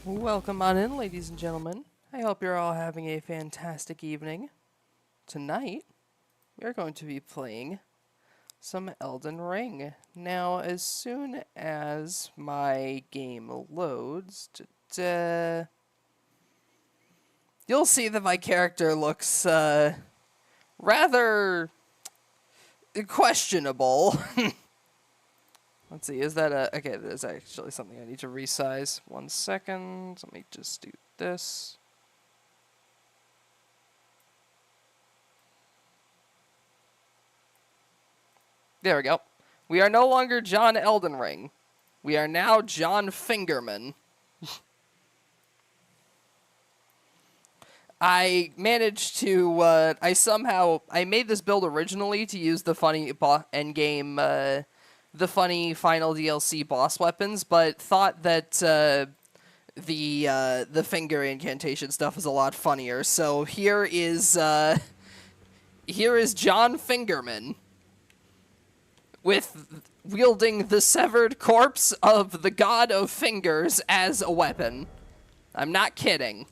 Welcome on in, ladies and gentlemen. I hope you're all having a fantastic evening. Tonight, we're going to be playing some Elden Ring. Now, as soon as my game loads, you'll see that my character looks rather questionable. Let's see, is that a... Okay, that is actually something I need to resize. 1 second. Let me just do this. There we go. We are no longer John Elden Ring. We are now John Fingerman. I managed to, I made this build originally to use the funny endgame, the funny final DLC boss weapons, but thought that the finger incantation stuff is a lot funnier. So here is John Fingerman with wielding the severed corpse of the god of fingers as a weapon. I'm not kidding.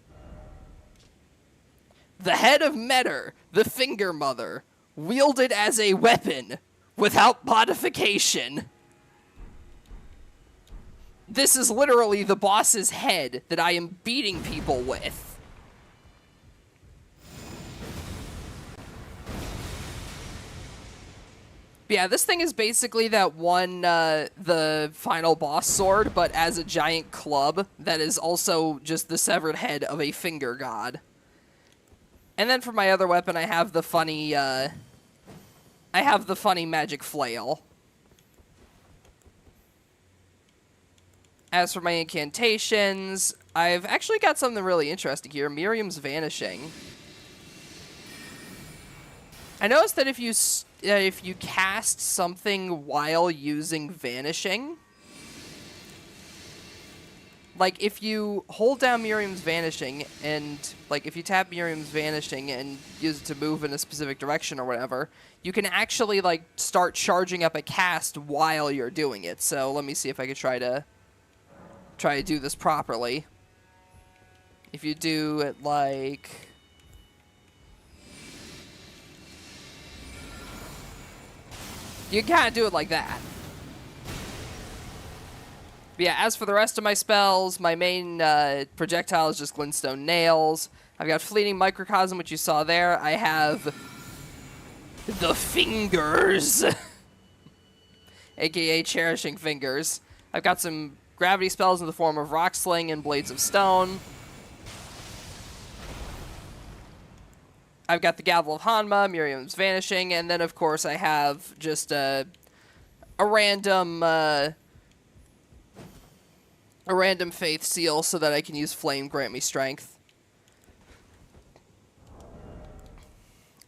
The head of Metter, the finger mother, wielded as a weapon without modification. This is literally the boss's head that I am beating people with. But yeah, this thing is basically that one, the final boss sword, but as a giant club that is also just the severed head of a finger god. And then for my other weapon, I have the funny, magic flail. As for my incantations, I've actually got something really interesting here. Miriam's Vanishing. I noticed that if you cast something while using Vanishing, like, if you hold down Miriam's Vanishing, and, like, if you tap Miriam's Vanishing and use it to move in a specific direction or whatever, you can actually, like, start charging up a cast while you're doing it. So let me see if I could try to do this properly. If you do it, like... You can kind of do it like that. But yeah, as for the rest of my spells, my main projectile is just Glintstone Nails. I've got Fleeting Microcosm, which you saw there. I have the Fingers, aka Cherishing Fingers. I've got some gravity spells in the form of Rock Sling and Blades of Stone. I've got the Gavel of Hanma, Miriam's Vanishing, and then of course I have just a random faith seal so that I can use Flame grant me strength.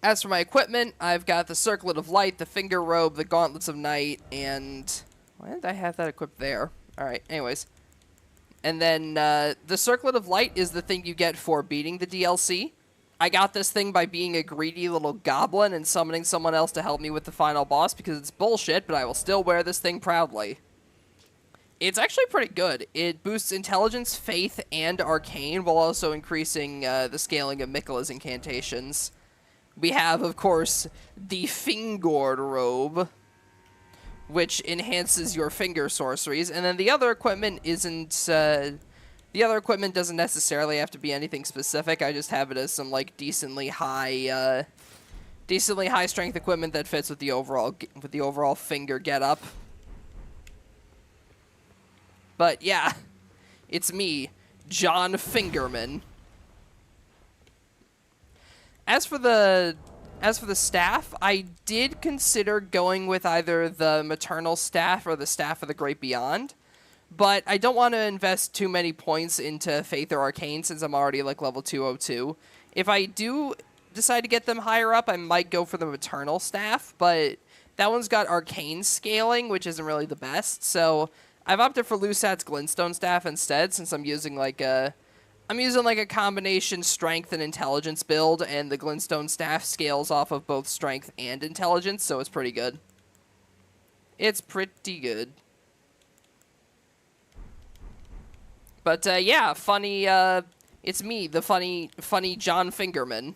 As for my equipment, I've got the Circlet of Light, the Finger Robe, the Gauntlets of Night, and... Why did I have that equipped there? Alright, anyways. And then the Circlet of Light is the thing you get for beating the DLC. I got this thing by being a greedy little goblin and summoning someone else to help me with the final boss because it's bullshit, but I will still wear this thing proudly. It's actually pretty good. It boosts intelligence, faith, and arcane, while also increasing the scaling of Miquella's incantations. We have, of course, the Finger Robe, which enhances your finger sorceries, and then the other equipment isn't... the other equipment doesn't necessarily have to be anything specific. I just have it as some, like, decently high strength equipment that fits with the overall finger getup. But yeah, it's me, John Fingerman. As for the staff, I did consider going with either the Maternal Staff or the Staff of the Great Beyond, but I don't want to invest too many points into Faith or Arcane since I'm already like level 202. If I do decide to get them higher up, I might go for the Maternal Staff, but that one's got Arcane scaling, which isn't really the best, so I've opted for Lusat's Glintstone Staff instead, since I'm using like a combination strength and intelligence build, and the Glintstone Staff scales off of both strength and intelligence, so it's pretty good. It's pretty good. But, yeah, funny, it's me, the funny John Fingerman.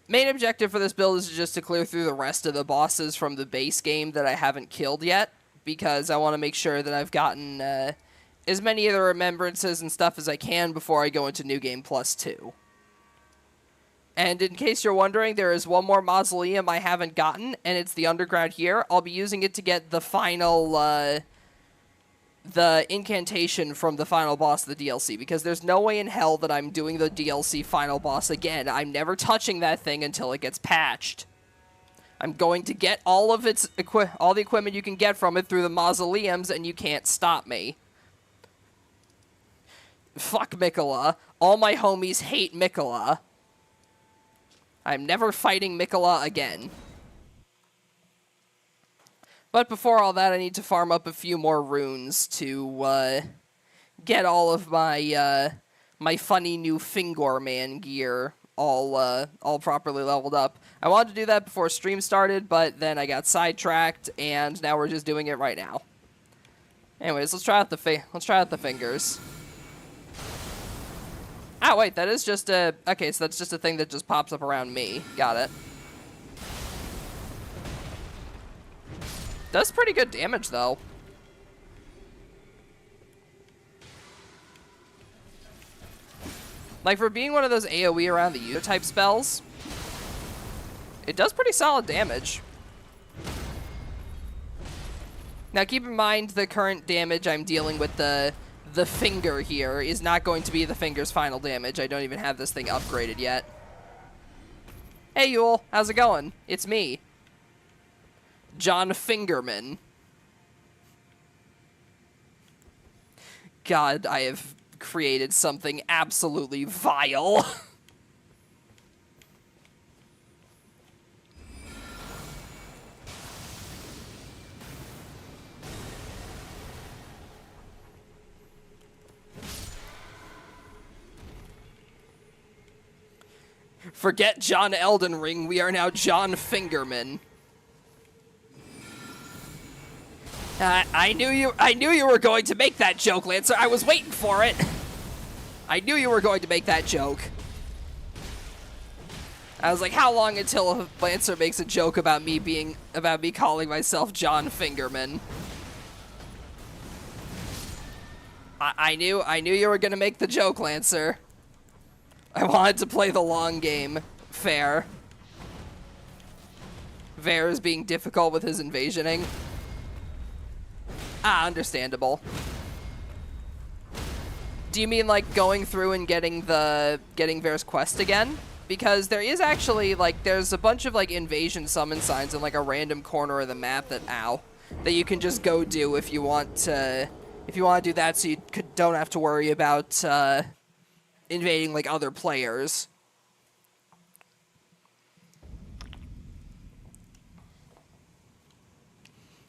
Main objective for this build is just to clear through the rest of the bosses from the base game that I haven't killed yet, because I want to make sure that I've gotten as many of the remembrances and stuff as I can before I go into New Game Plus 2. And in case you're wondering, there is one more mausoleum I haven't gotten, and it's the underground here. I'll be using it to get the final, the incantation from the final boss of the DLC, because there's no way in hell that I'm doing the DLC final boss again. I'm never touching that thing until it gets patched. I'm going to get all of its all the equipment you can get from it through the mausoleums, and you can't stop me. Fuck Mikola. All my homies hate Mikola. I'm never fighting Mikola again. But before all that, I need to farm up a few more runes to get all of my my funny new Fingerman gear all properly leveled up. I wanted to do that before stream started, but then I got sidetracked, and now we're just doing it right now. Anyways, let's try out the fingers. Ah, wait, that is just a... Okay, so that's just a thing that just pops up around me. Got it. Does pretty good damage, though. Like, for being one of those AoE around the user type spells, it does pretty solid damage. Now, keep in mind the current damage I'm dealing with the finger here is not going to be the finger's final damage. I don't even have this thing upgraded yet. Hey, Yule. How's it going? It's me, John Fingerman. God, I have created something absolutely vile. Forget John Elden Ring, we are now John Fingerman. I knew you were going to make that joke, Lancer. I was waiting for it. I knew you were going to make that joke. I was like, how long until Lancer makes a joke about me calling myself John Fingerman? I knew you were gonna make the joke, Lancer. I wanted to play the long game. Fair. Vare is being difficult with his invasioning. Ah, understandable. Do you mean, like, going through and getting Vare's quest again? Because there is actually, like, there's a bunch of, like, invasion summon signs in, like, a random corner of the map that you can just go do if you want to do that, so you don't have to worry about, invading, like, other players.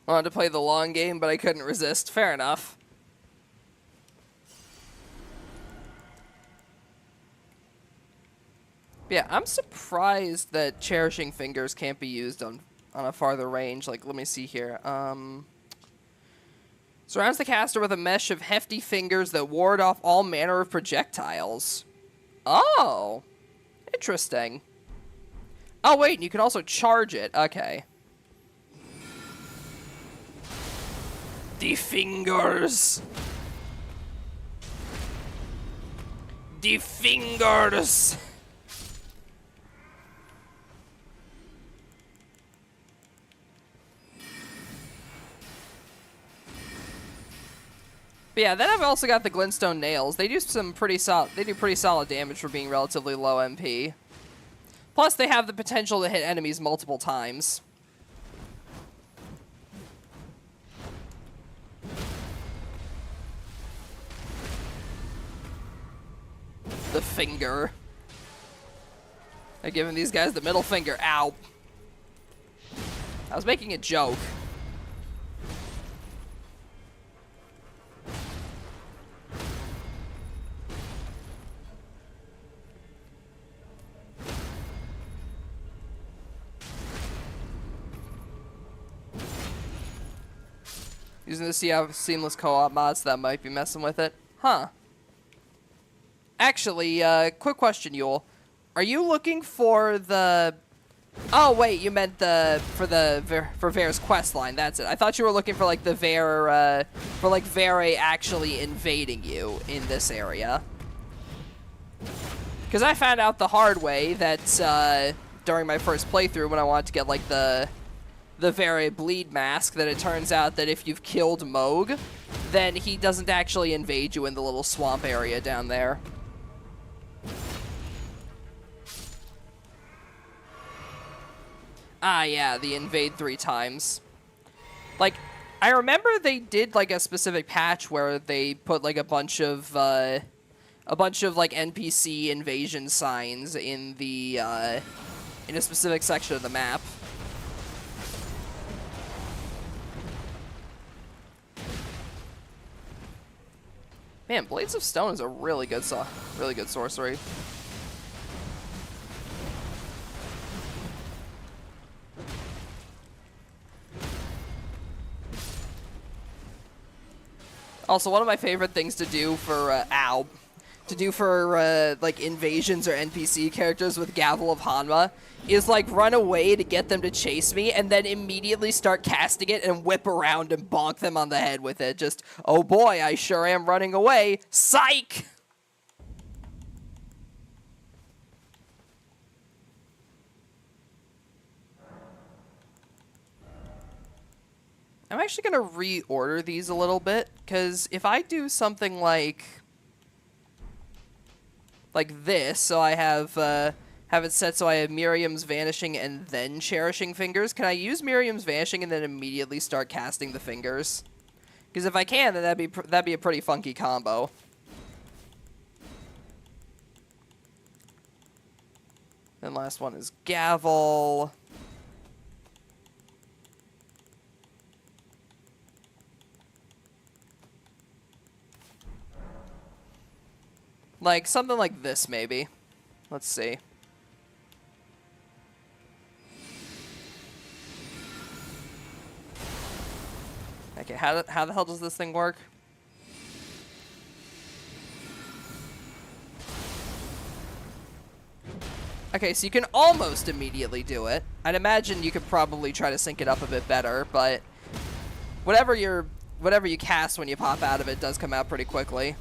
Wanted to play the long game, but I couldn't resist. Fair enough. Yeah, I'm surprised that Cherishing Fingers can't be used on a farther range. Like, let me see here. Surrounds the caster with a mesh of hefty fingers that ward off all manner of projectiles. Oh, interesting. Oh, wait, and you can also charge it. Okay. The fingers. The fingers. But yeah, then I've also got the glintstone nails. They do pretty solid damage for being relatively low MP. Plus, they have the potential to hit enemies multiple times. The finger. They're giving these guys the middle finger. Ow. I was making a joke. Using the seamless co-op mods that might be messing with it. Huh. Actually, quick question, Yule. Are you looking for the... Oh, wait, you meant for Vare's quest line. That's it. I thought you were looking for, like, Vare actually invading you in this area. Because I found out the hard way that, during my first playthrough when I wanted to get, like, the Vare bleed mask, that it turns out that if you've killed Moog, then he doesn't actually invade you in the little swamp area down there. Ah, yeah, the invade 3 times. Like, I remember they did, like, a specific patch where they put, like, a bunch of, like, NPC invasion signs in the, in a specific section of the map. Man, Blades of Stone is a really good sorcery. Also, one of my favorite things to do for, like, invasions or NPC characters with Gavel of Hanma is, like, run away to get them to chase me and then immediately start casting it and whip around and bonk them on the head with it. Just, oh boy, I sure am running away. Psych! I'm actually going to reorder these a little bit, because if I do something like this, so I have it set so I have Miriam's Vanishing and then Cherishing Fingers, can I use Miriam's Vanishing and then immediately start casting the fingers? Because if I can, then that'd be a pretty funky combo. Then last one is Gavel. Like, something like this, maybe. Let's see. Okay, how the hell does this thing work? Okay, so you can almost immediately do it. I'd imagine you could probably try to sync it up a bit better, but whatever you cast when you pop out of it does come out pretty quickly.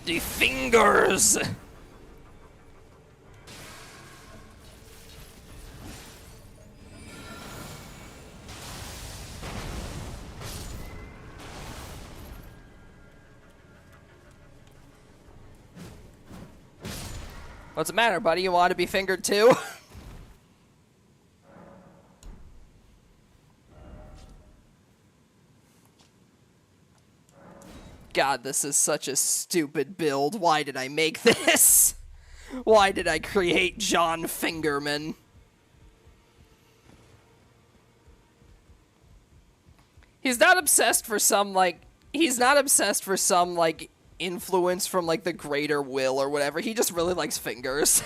The fingers! What's the matter, buddy? You want to be fingered too? God, this is such a stupid build. Why did I make this? Why did I create John Fingerman? He's not obsessed for some, like, influence from, like, the greater will or whatever. He just really likes fingers.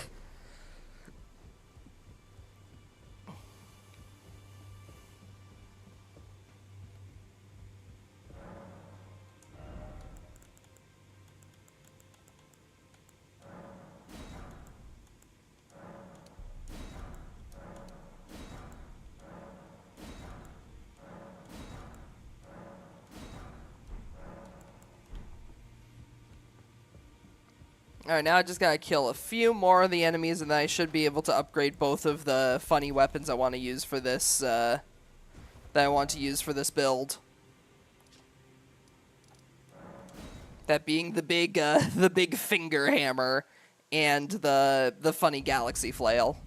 Alright, now I just gotta kill a few more of the enemies, and then I should be able to upgrade both of the funny weapons I want to use for this, that I want to use for this build. That being the big finger hammer and the funny galaxy flail.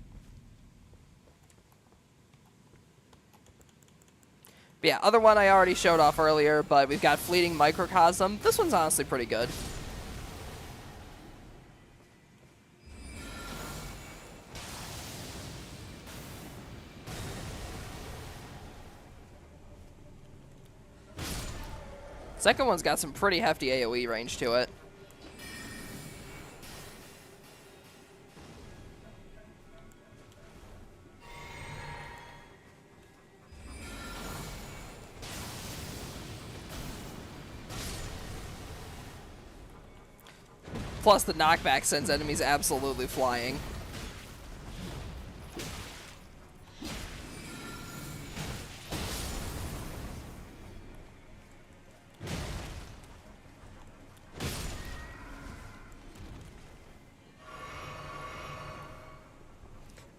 But yeah, other one I already showed off earlier, but we've got Fleeting Microcosm. This one's honestly pretty good. Second one's got some pretty hefty AoE range to it. Plus, the knockback sends enemies absolutely flying.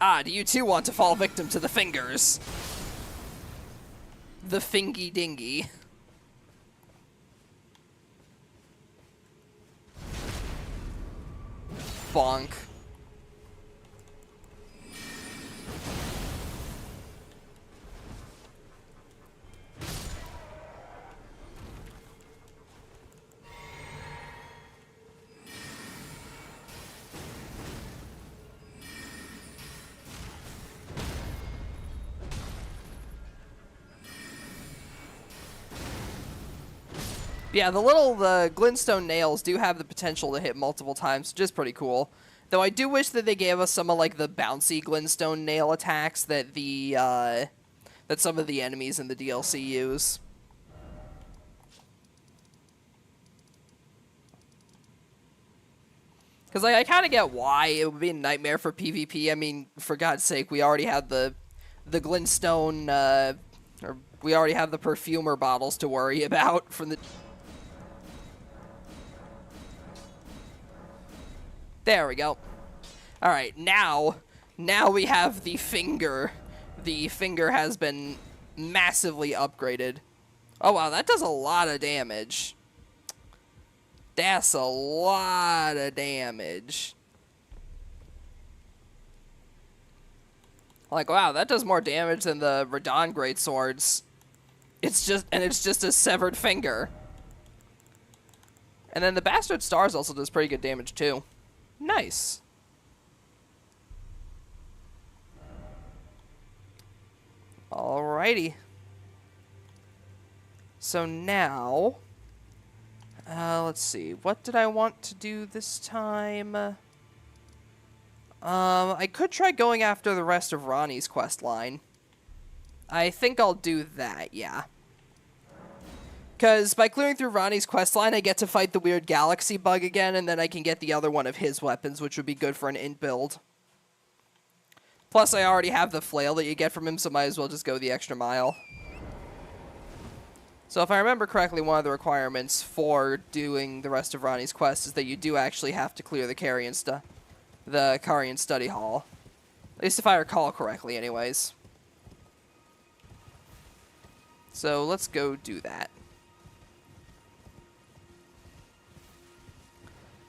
Ah, do you too want to fall victim to the fingers? The fingy dingy. Bonk. Yeah, the glintstone nails do have the potential to hit multiple times, which is pretty cool. Though I do wish that they gave us some of like the bouncy glintstone nail attacks that that some of the enemies in the DLC use. Because I kind of get why it would be a nightmare for PvP. I mean, for God's sake, we already had the glintstone, or we already have the perfumer bottles to worry about from the... There we go. Alright, now we have the finger. The finger has been massively upgraded. Oh wow, that does a lot of damage. That's a lot of damage. Like, wow, that does more damage than the Radon Greatswords. It's just a severed finger. And then the Bastard Stars also does pretty good damage too. Nice. Alrighty. So now, let's see. What did I want to do this time? I could try going after the rest of Ronnie's quest line. I think I'll do that, yeah. Because by clearing through Ronnie's questline, I get to fight the weird galaxy bug again, and then I can get the other one of his weapons, which would be good for an int build. Plus, I already have the flail that you get from him, so might as well just go the extra mile. So if I remember correctly, one of the requirements for doing the rest of Ronnie's quest is that you do actually have to clear the Carian Study Hall. At least if I recall correctly, anyways. So let's go do that.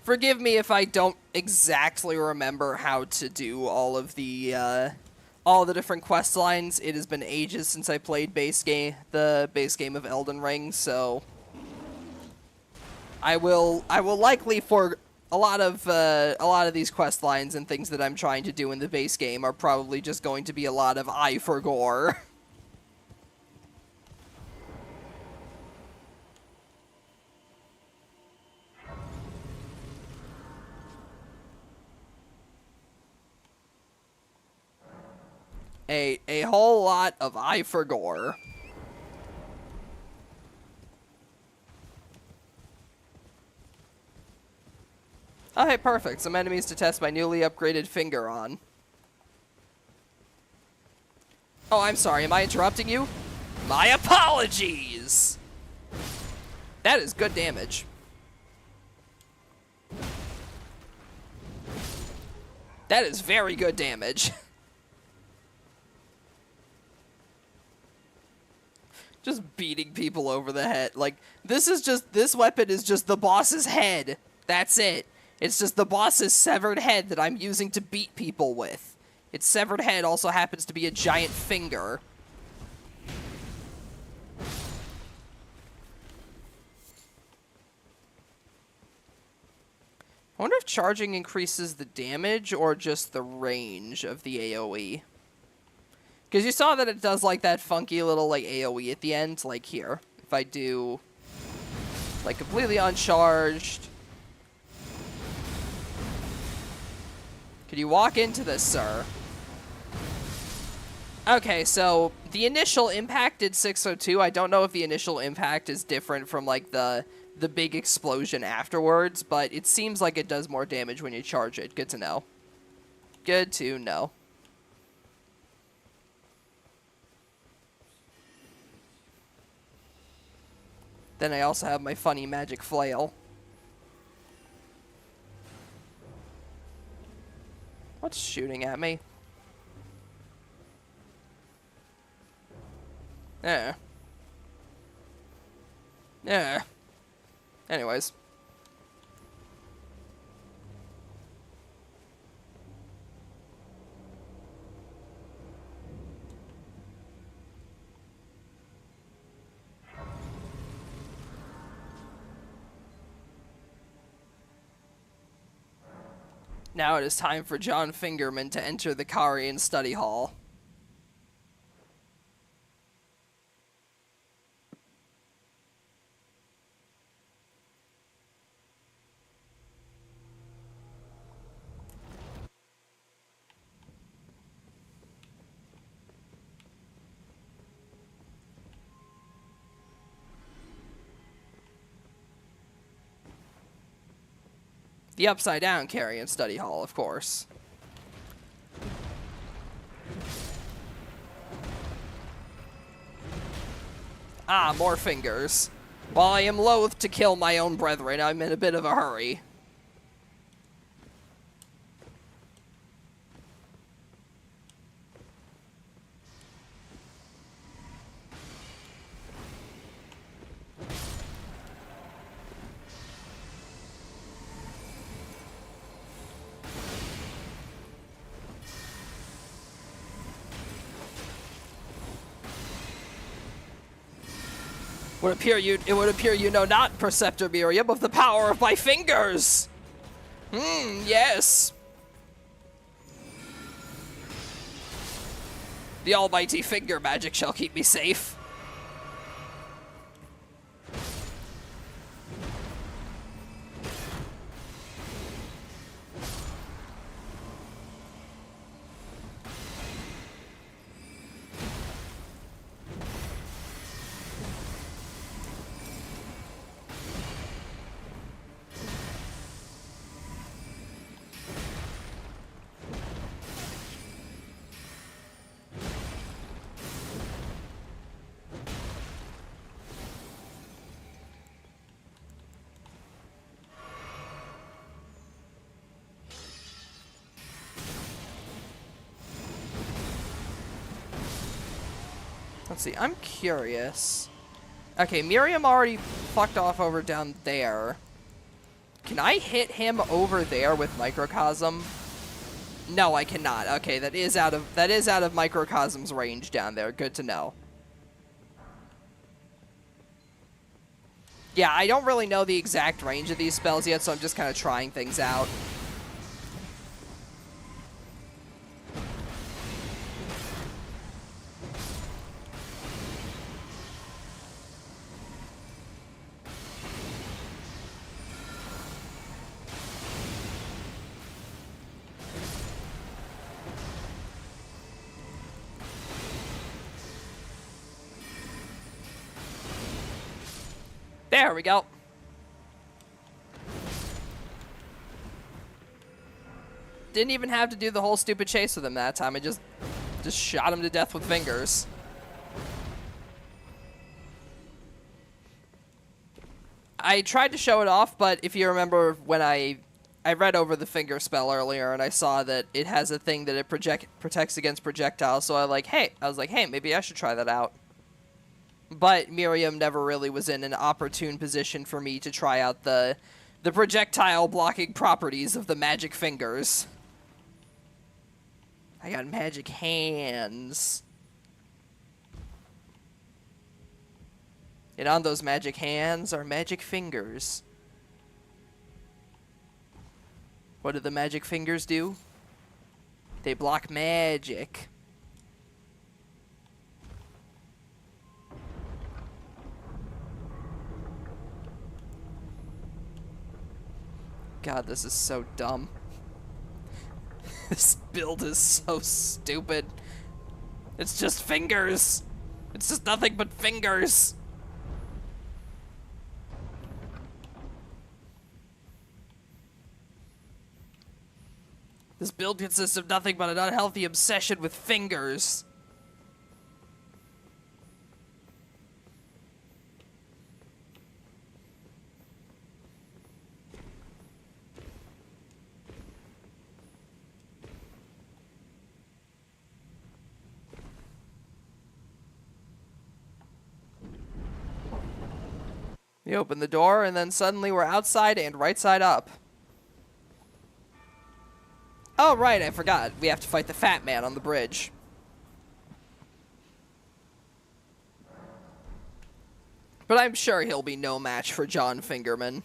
Forgive me if I don't exactly remember how to do all the different quest lines. It has been ages since I played the base game of Elden Ring, so I will likely, for a lot of these quest lines and things that I'm trying to do in the base game are probably just going to be a lot of eye for gore. A whole lot of eye for gore. Oh, hey, perfect. Some enemies to test my newly upgraded finger on. Oh, I'm sorry. Am I interrupting you? My apologies! That is good damage. That is very good damage. Just beating people over the head. Like, this weapon is just the boss's head. That's it. It's just the boss's severed head that I'm using to beat people with. Its severed head also happens to be a giant finger. I wonder if charging increases the damage or just the range of the AoE. Because you saw that it does, like, that funky little, like, AoE at the end, like here. If I do, like, completely uncharged. Could you walk into this, sir? Okay, so the initial impact did 602. I don't know if the initial impact is different from, like, the the big explosion afterwards, but it seems like it does more damage when you charge it. Good to know. Good to know. Then I also have my funny magic flail. What's shooting at me? Yeah. Yeah. Anyways. Now it is time for John Fingerman to enter the Karian study hall. The Upside Down Karian study hall, of course. Ah, more fingers. While I am loath to kill my own brethren, I'm in a bit of a hurry. It would appear you know not, Preceptor Miriam, of the power of my fingers! Yes! The almighty finger magic shall keep me safe. Let's see, I'm curious. Okay, Miriam already fucked off over down there. Can I hit him over there with Microcosm? No, I cannot. Okay, that is out of Microcosm's range down there. Good to know. Yeah, I don't really know the exact range of these spells yet, so I'm just kind of trying things out. There we go. Didn't even have to do the whole stupid chase with him that time. I just shot him to death with fingers. I tried to show it off, but if you remember when I read over the finger spell earlier and I saw that it has a thing that it protects against projectiles, so I was like, hey, maybe I should try that out. But Miriam never really was in an opportune position for me to try out the projectile blocking properties of the magic fingers. I got magic hands. And on those magic hands are magic fingers. What do the magic fingers do? They block magic. God, this is so dumb. This build is so stupid. It's just fingers. It's just nothing but fingers. This build consists of nothing but an unhealthy obsession with fingers. You open the door, and then suddenly we're outside and right side up. Oh, right, I forgot. We have to fight the fat man on the bridge. But I'm sure he'll be no match for John Fingerman.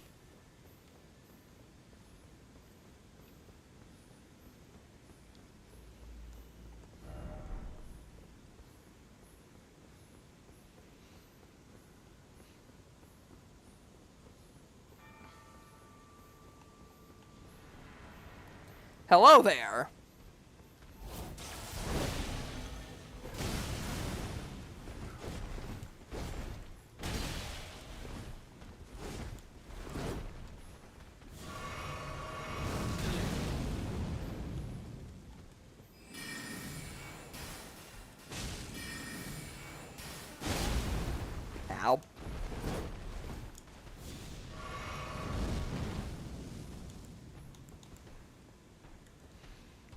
Hello there. Ow.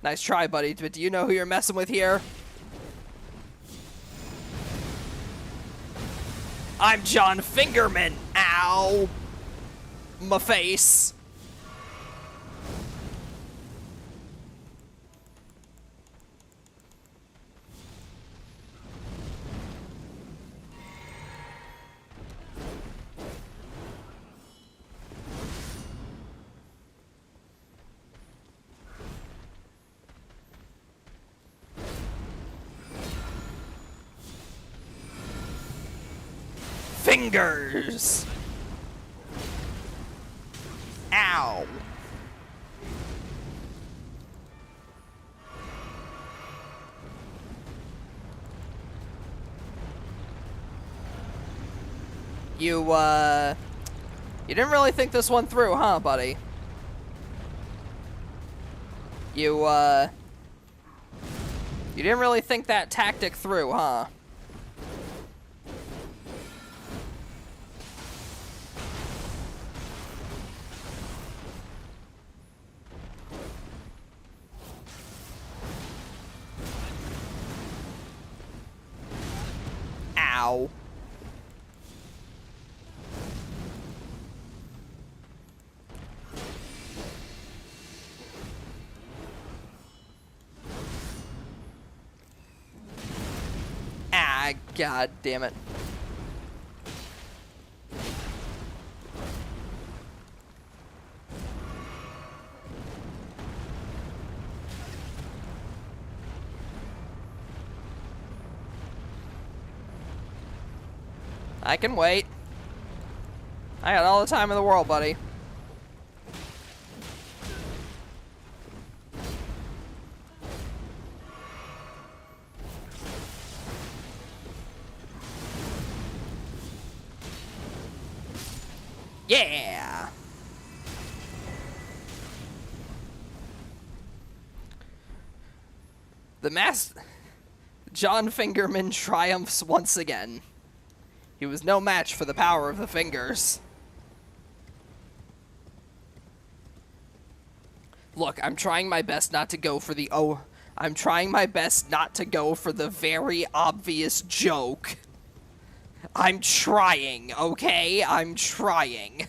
Nice try, buddy, but do you know who you're messing with here? I'm John Fingerman! Ow! My face. Fingers! Ow! You didn't really think this one through, huh, buddy? You didn't really think that tactic through, huh? Ow. Ah, god damn it. I can wait. I got all the time in the world, buddy. Yeah! John Fingerman triumphs once again. He was no match for the power of the fingers. Look, I'm trying my best not to go for the I'm trying my best not to go for the very obvious joke. I'm trying, okay? I'm trying.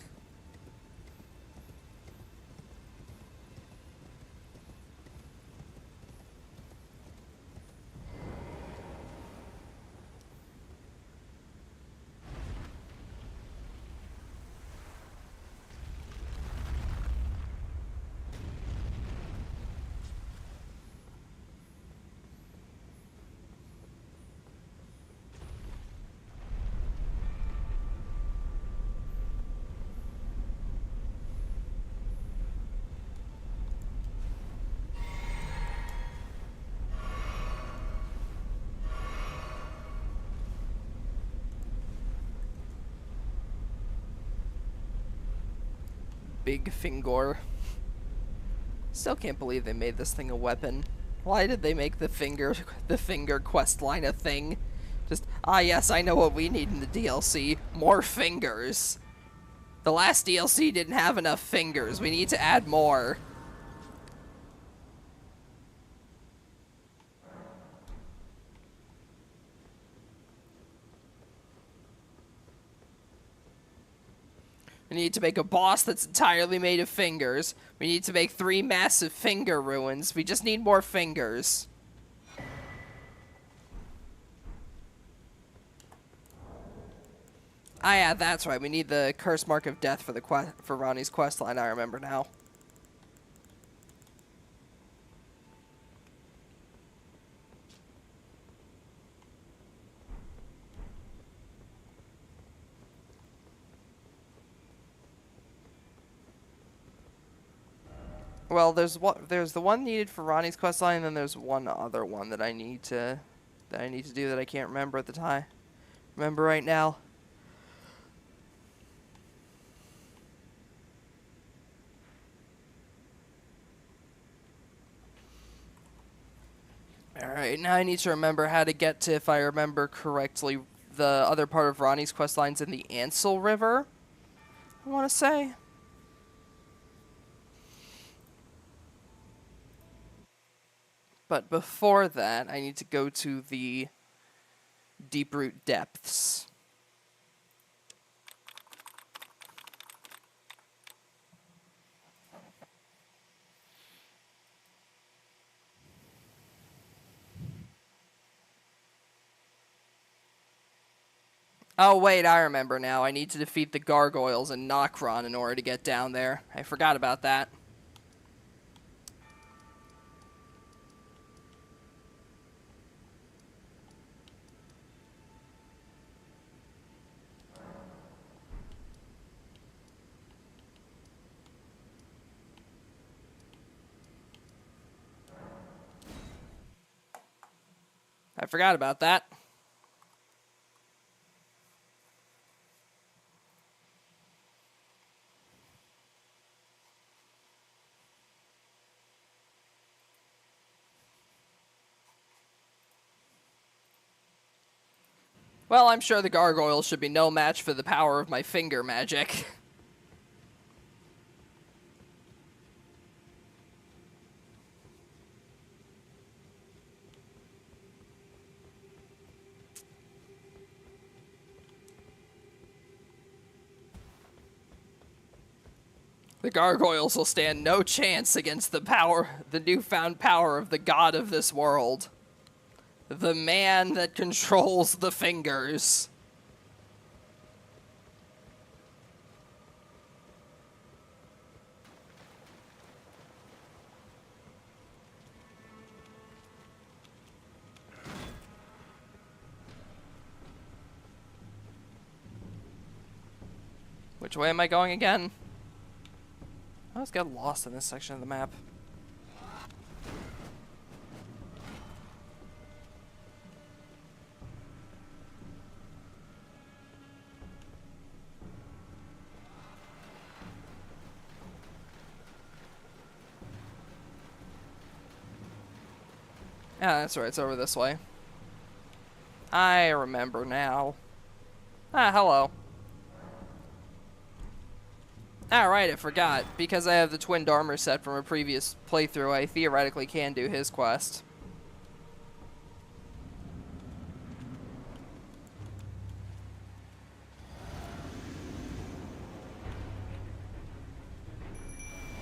Big finger. Still can't believe they made this thing a weapon. Why did they make the finger quest line a thing? Just, yes, I know what we need in the DLC. More fingers. The last DLC didn't have enough fingers. We need to add more. We need to make a boss that's entirely made of fingers. We need to make 3 massive finger ruins. We just need more fingers. Yeah, that's right. We need the Curse Mark of Death for Ronnie's questline. I remember now. Well, there's the one needed for Ronnie's questline, and then there's one other one that I need to do that I can't remember at the time. Remember right now. Alright, now I need to remember how to get to, if I remember correctly, the other part of Ronnie's questline's in the Ansel River, I want to say. But before that, I need to go to the Deeproot Depths. Oh, wait, I remember now. I need to defeat the gargoyles in Nokron in order to get down there. I forgot about that. I forgot about that. Well, I'm sure the gargoyles should be no match for the power of my finger magic. The gargoyles will stand no chance against the newfound power of the god of this world. The man that controls the fingers. Which way am I going again? I always get lost in this section of the map. Yeah, that's right, it's over this way. I remember now. Hello. Right, I forgot. Because I have the Twin Armor set from a previous playthrough, I theoretically can do his quest.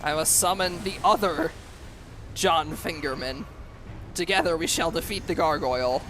I must summon the other John Fingerman. Together we shall defeat the gargoyle.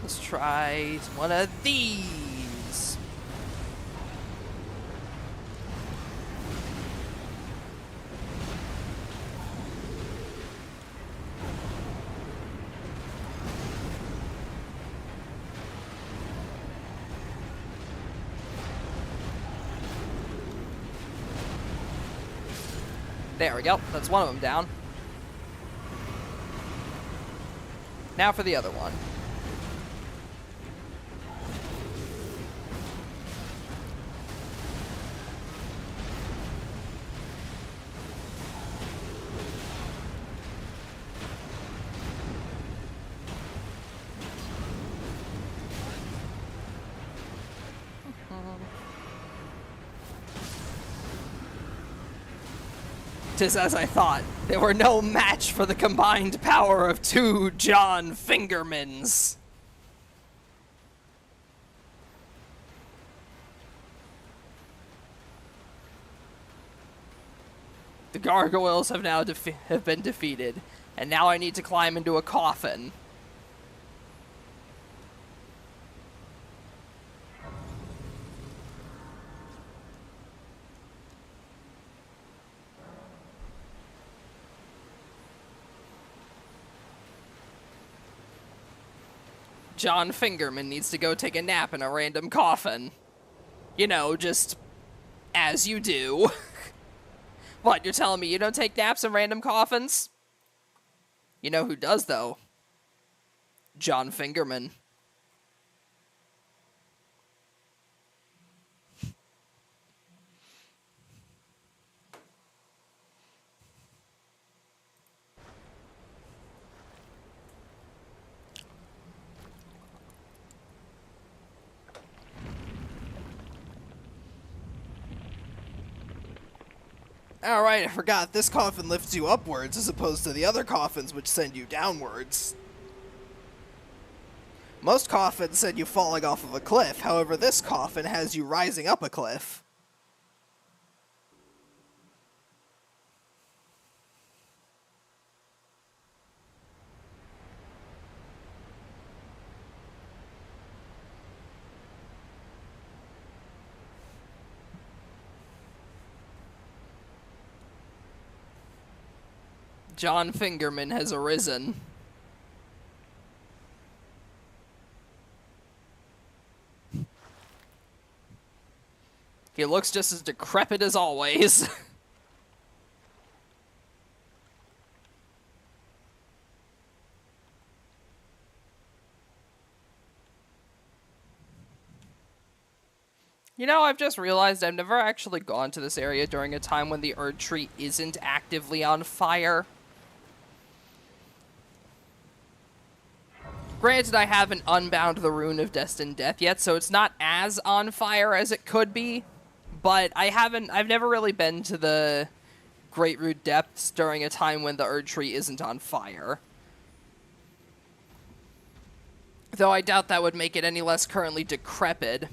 Let's try one of these. There we go. That's one of them down. Now for the other one. Tis as I thought. They were no match for the combined power of two John Fingermans. The gargoyles have now been defeated, and now I need to climb into a coffin. John Fingerman needs to go take a nap in a random coffin. You know, just as you do. What, you're telling me you don't take naps in random coffins? You know who does, though? John Fingerman. Alright, I forgot. This coffin lifts you upwards as opposed to the other coffins which send you downwards. Most coffins send you falling off of a cliff, however this coffin has you rising up a cliff. John Fingerman has arisen. He looks just as decrepit as always. You know, I've just realized I've never actually gone to this area during a time when the Erd Tree isn't actively on fire. Granted, I haven't unbound the Rune of Destined Death yet, so it's not as on fire as it could be. But I've never really been to the Great Root Depths during a time when the Erd Tree isn't on fire. Though I doubt that would make it any less currently decrepit.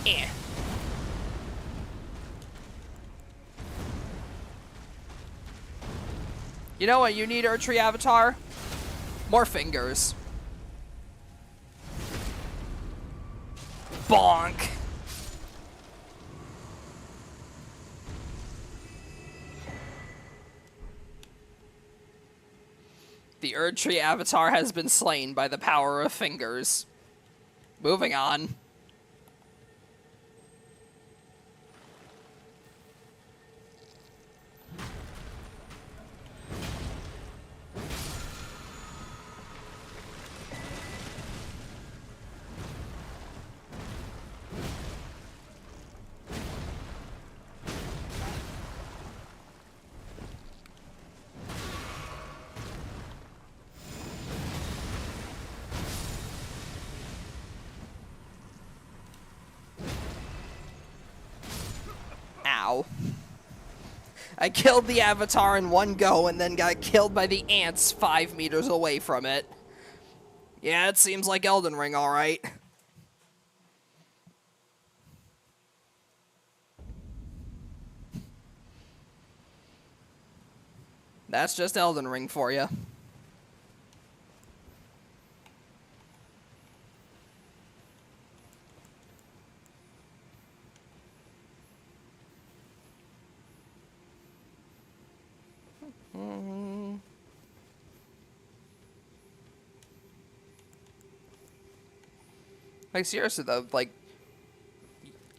Eh. You know what you need, Erd Tree Avatar? More fingers. Bonk. The Erd Tree Avatar has been slain by the power of fingers. Moving on. Wow. I killed the Avatar in one go and then got killed by the ants 5 meters away from it. Yeah, it seems like Elden Ring, alright. That's just Elden Ring for you. Like, seriously, though, like,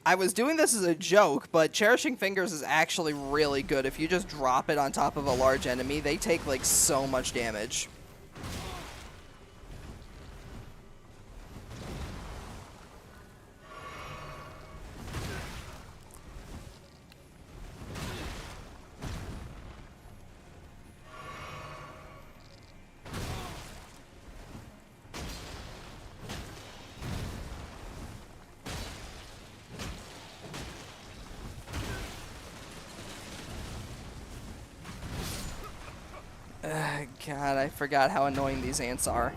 I was doing this as a joke, but Cherishing Fingers is actually really good. If you just drop it on top of a large enemy, they take, like, so much damage. God, I forgot how annoying these ants are.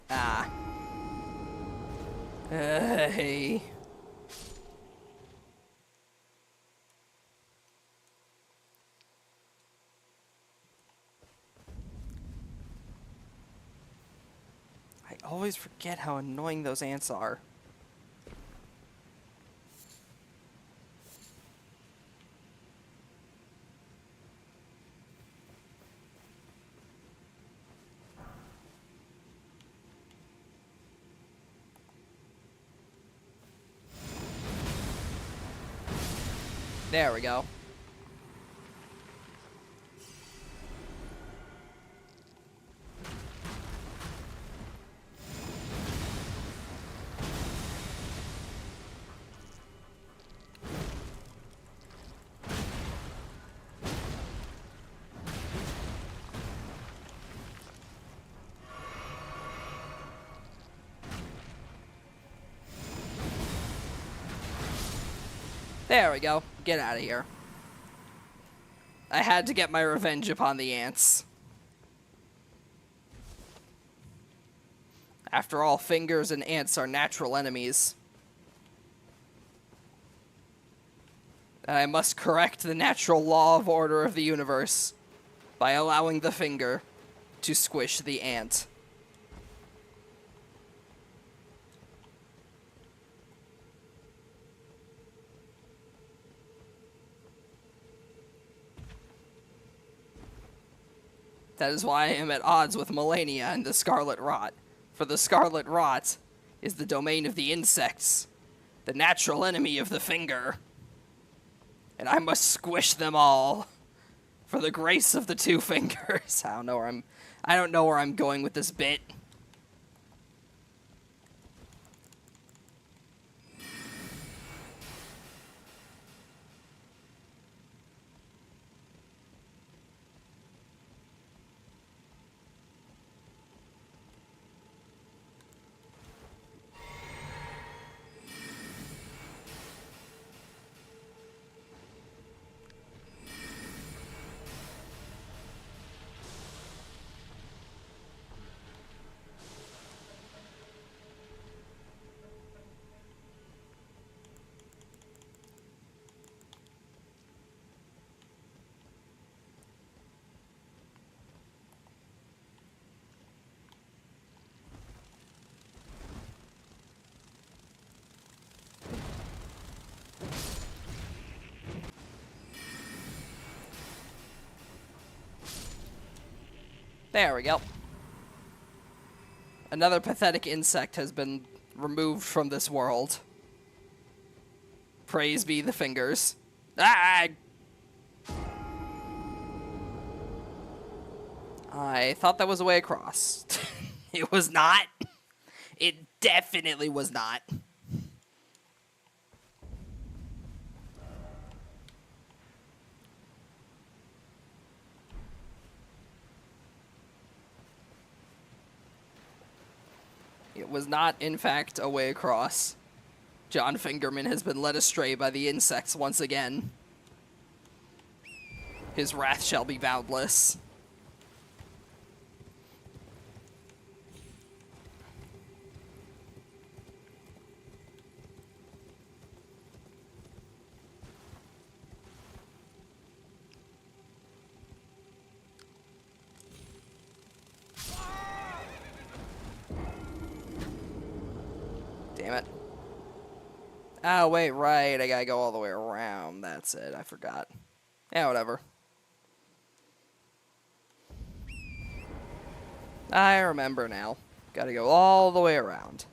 Ah. Hey. I always forget how annoying those ants are. There we go. There we go. Get out of here. I had to get my revenge upon the ants. After all, fingers and ants are natural enemies. And I must correct the natural law of order of the universe by allowing the finger to squish the ant. That is why I am at odds with Melania and the Scarlet Rot. For the Scarlet Rot is the domain of the insects, the natural enemy of the finger. And I must squish them all for the grace of the two fingers. I don't know where I'm going with this bit. There we go. Another pathetic insect has been removed from this world. Praise be the fingers. Ah! I thought that was a way across. It was not. It definitely was not. It was not, in fact, a way across. John Fingerman has been led astray by the insects once again. His wrath shall be boundless. Damn it. Oh, wait, right. I gotta go all the way around. That's it. I forgot. Yeah, whatever. I remember now. Gotta go all the way around.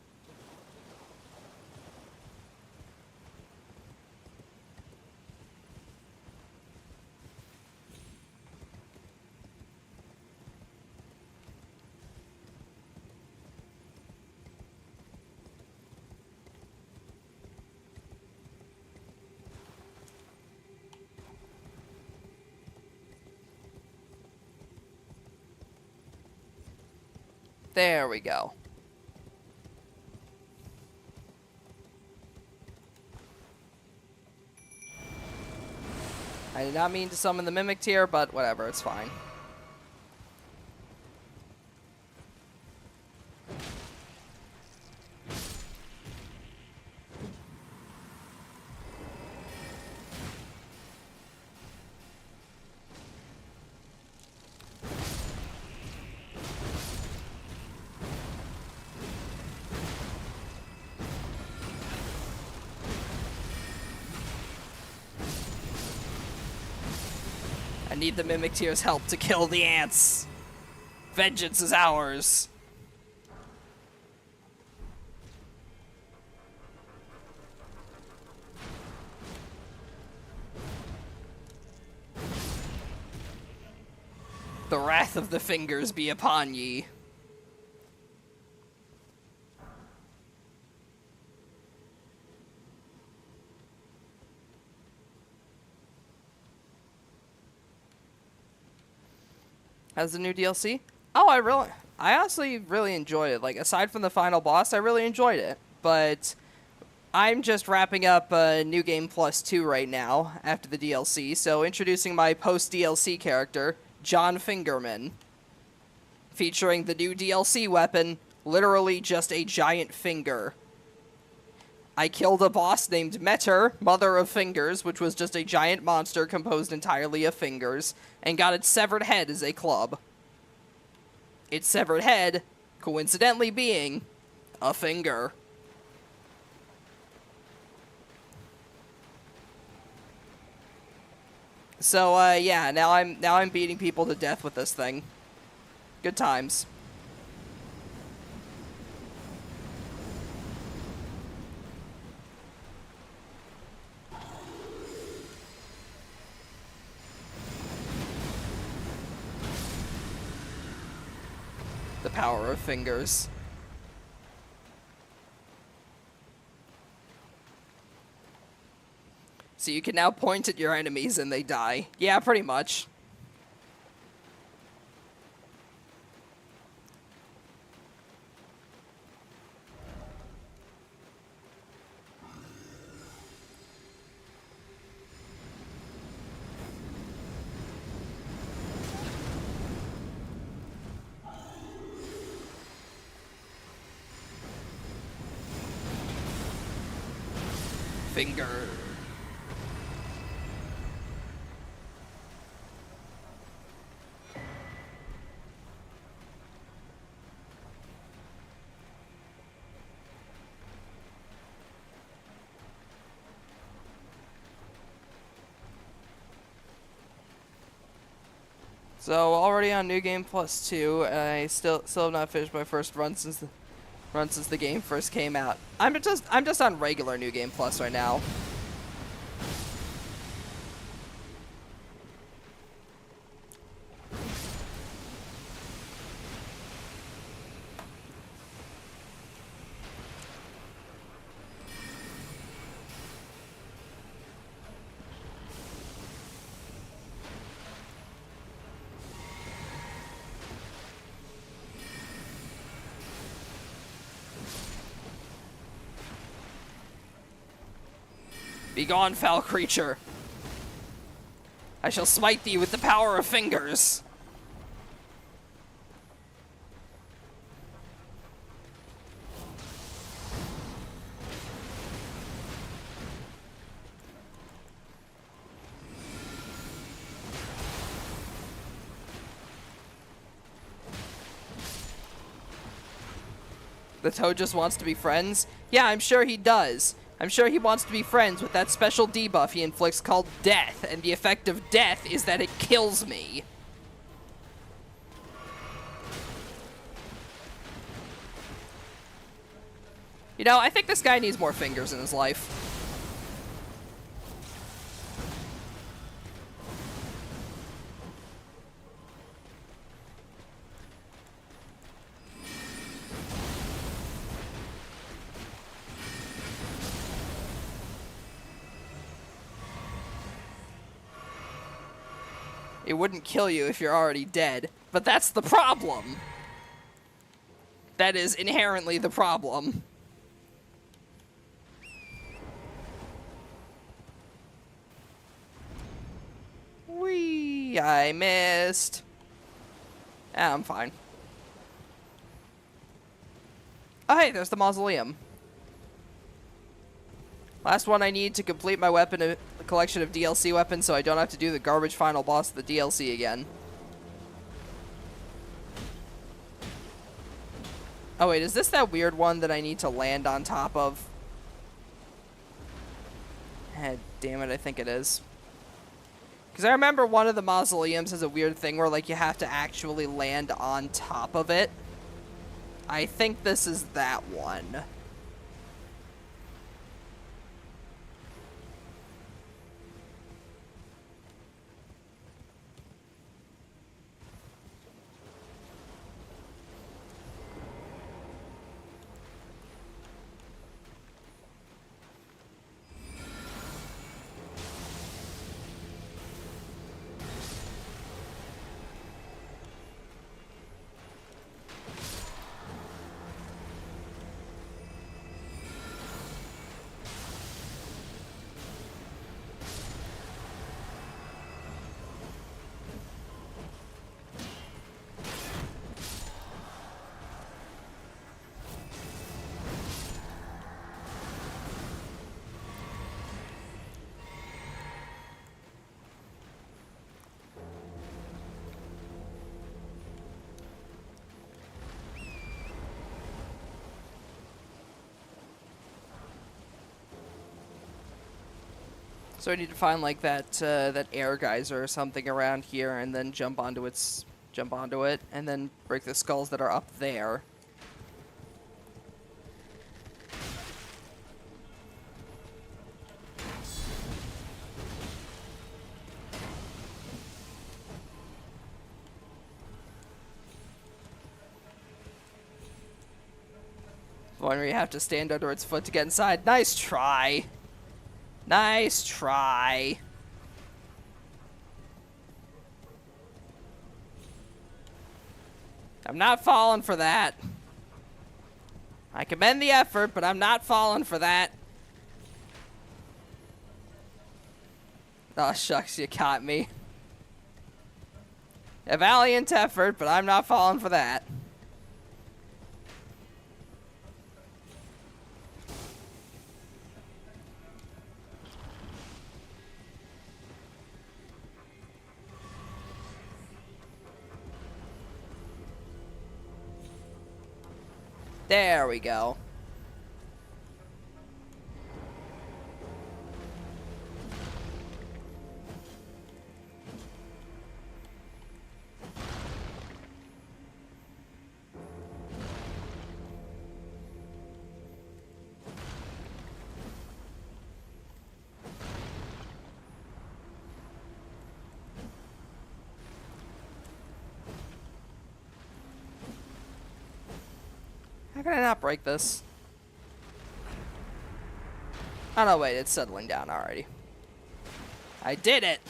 There we go. I did not mean to summon the Mimic Tier, but whatever, it's fine. I need the Mimic Tier's help to kill the ants. Vengeance is ours. The wrath of the fingers be upon ye. How's the new DLC? Oh, I honestly really enjoyed it. Like, aside from the final boss, I really enjoyed it. But I'm just wrapping up New Game Plus 2 right now after the DLC. So introducing my post-DLC character, John Fingerman. Featuring the new DLC weapon, literally just a giant finger. I killed a boss named Meter, Mother of Fingers, which was just a giant monster composed entirely of fingers, and got its severed head as a club. Its severed head, coincidentally being a finger. So, yeah, now I'm beating people to death with this thing. Good times. The power of fingers. So you can now point at your enemies and they die. Yeah, pretty much. Finger. So already on New Game Plus 2, I still have not finished my first run since the game first came out. I'm just on regular New Game Plus right now. Begone, foul creature! I shall smite thee with the power of fingers! The Toad just wants to be friends? Yeah, I'm sure he does. I'm sure he wants to be friends with that special debuff he inflicts called Death, and the effect of Death is that it kills me. You know, I think this guy needs more fingers in his life. It wouldn't kill you if you're already dead, but that's the problem. That is inherently the problem. Whee! I missed. Ah, I'm fine. Oh, hey, there's the mausoleum. Last one I need to complete my weapon collection of DLC weapons so I don't have to do the garbage final boss of the DLC again. Oh wait, is this that weird one that I need to land on top of? Damn it, I think it is. Because I remember one of the mausoleums has a weird thing where, like, you have to actually land on top of it. I think this is that one. So I need to find like that air geyser or something around here, and then jump onto it, and then break the skulls that are up there. One where you have to stand under its foot to get inside. Nice try. Nice try. I'm not falling for that. I commend the effort, but I'm not falling for that. Oh, shucks, you caught me. A valiant effort, but I'm not falling for that. There we go. How can I not break this? Oh, no, wait. It's settling down already. I did it!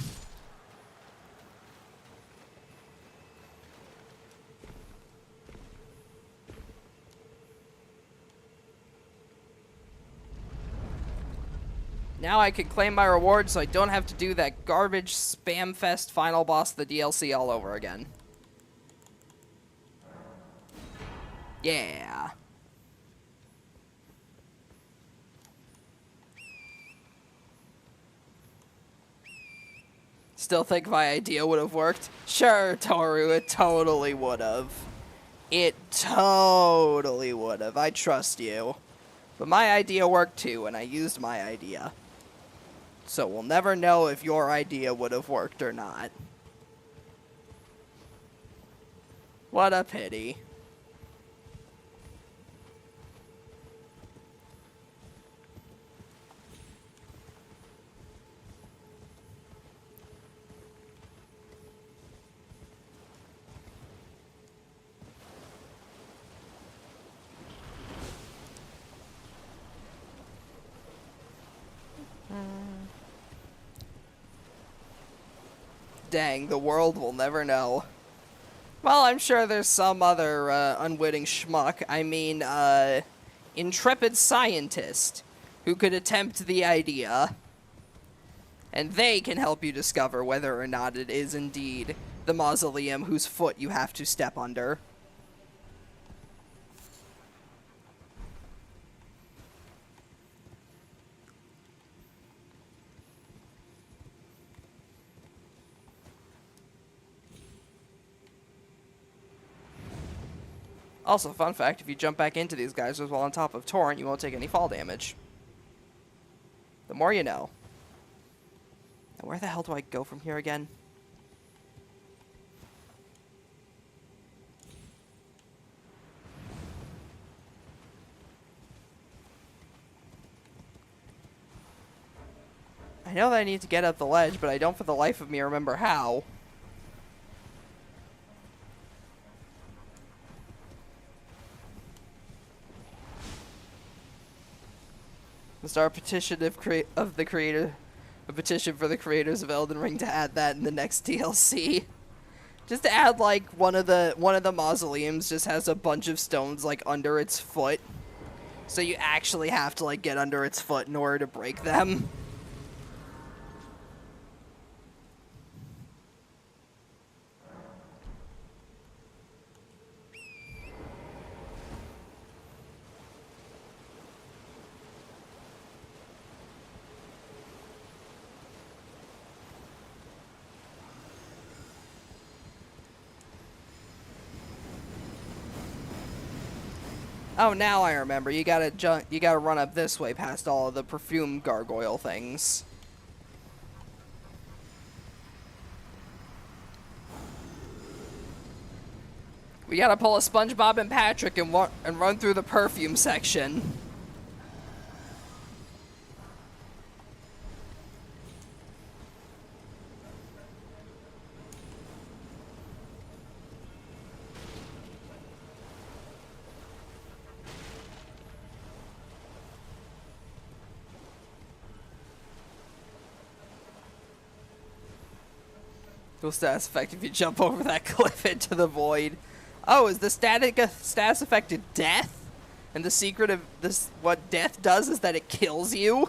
Now I can claim my reward so I don't have to do that garbage spam fest final boss of the DLC all over again. Yeah. Still think my idea would have worked? Sure, Toru, it totally would have. It totally would have. I trust you. But my idea worked too, and I used my idea. So we'll never know if your idea would have worked or not. What a pity. Dang, the world will never know. Well, I'm sure there's some other unwitting schmuck, I mean, intrepid scientist, who could attempt the idea. And they can help you discover whether or not it is indeed the mausoleum whose foot you have to step under. Also, fun fact, if you jump back into these geysers while on top of Torrent, you won't take any fall damage. The more you know. Now, where the hell do I go from here again? I know that I need to get up the ledge, but I don't for the life of me remember how. We'll start a petition of the creator, a petition for the creators of Elden Ring to add that in the next DLC. Just to add like one of the mausoleums just has a bunch of stones like under its foot, so you actually have to like get under its foot in order to break them. Oh, now I remember. You gotta run up this way past all of the perfume gargoyle things. We gotta pull a SpongeBob and Patrick and run through the perfume section. Cool status effect if you jump over that cliff into the void. Oh, is the status effect death? And the secret of this, what death does is that it kills you?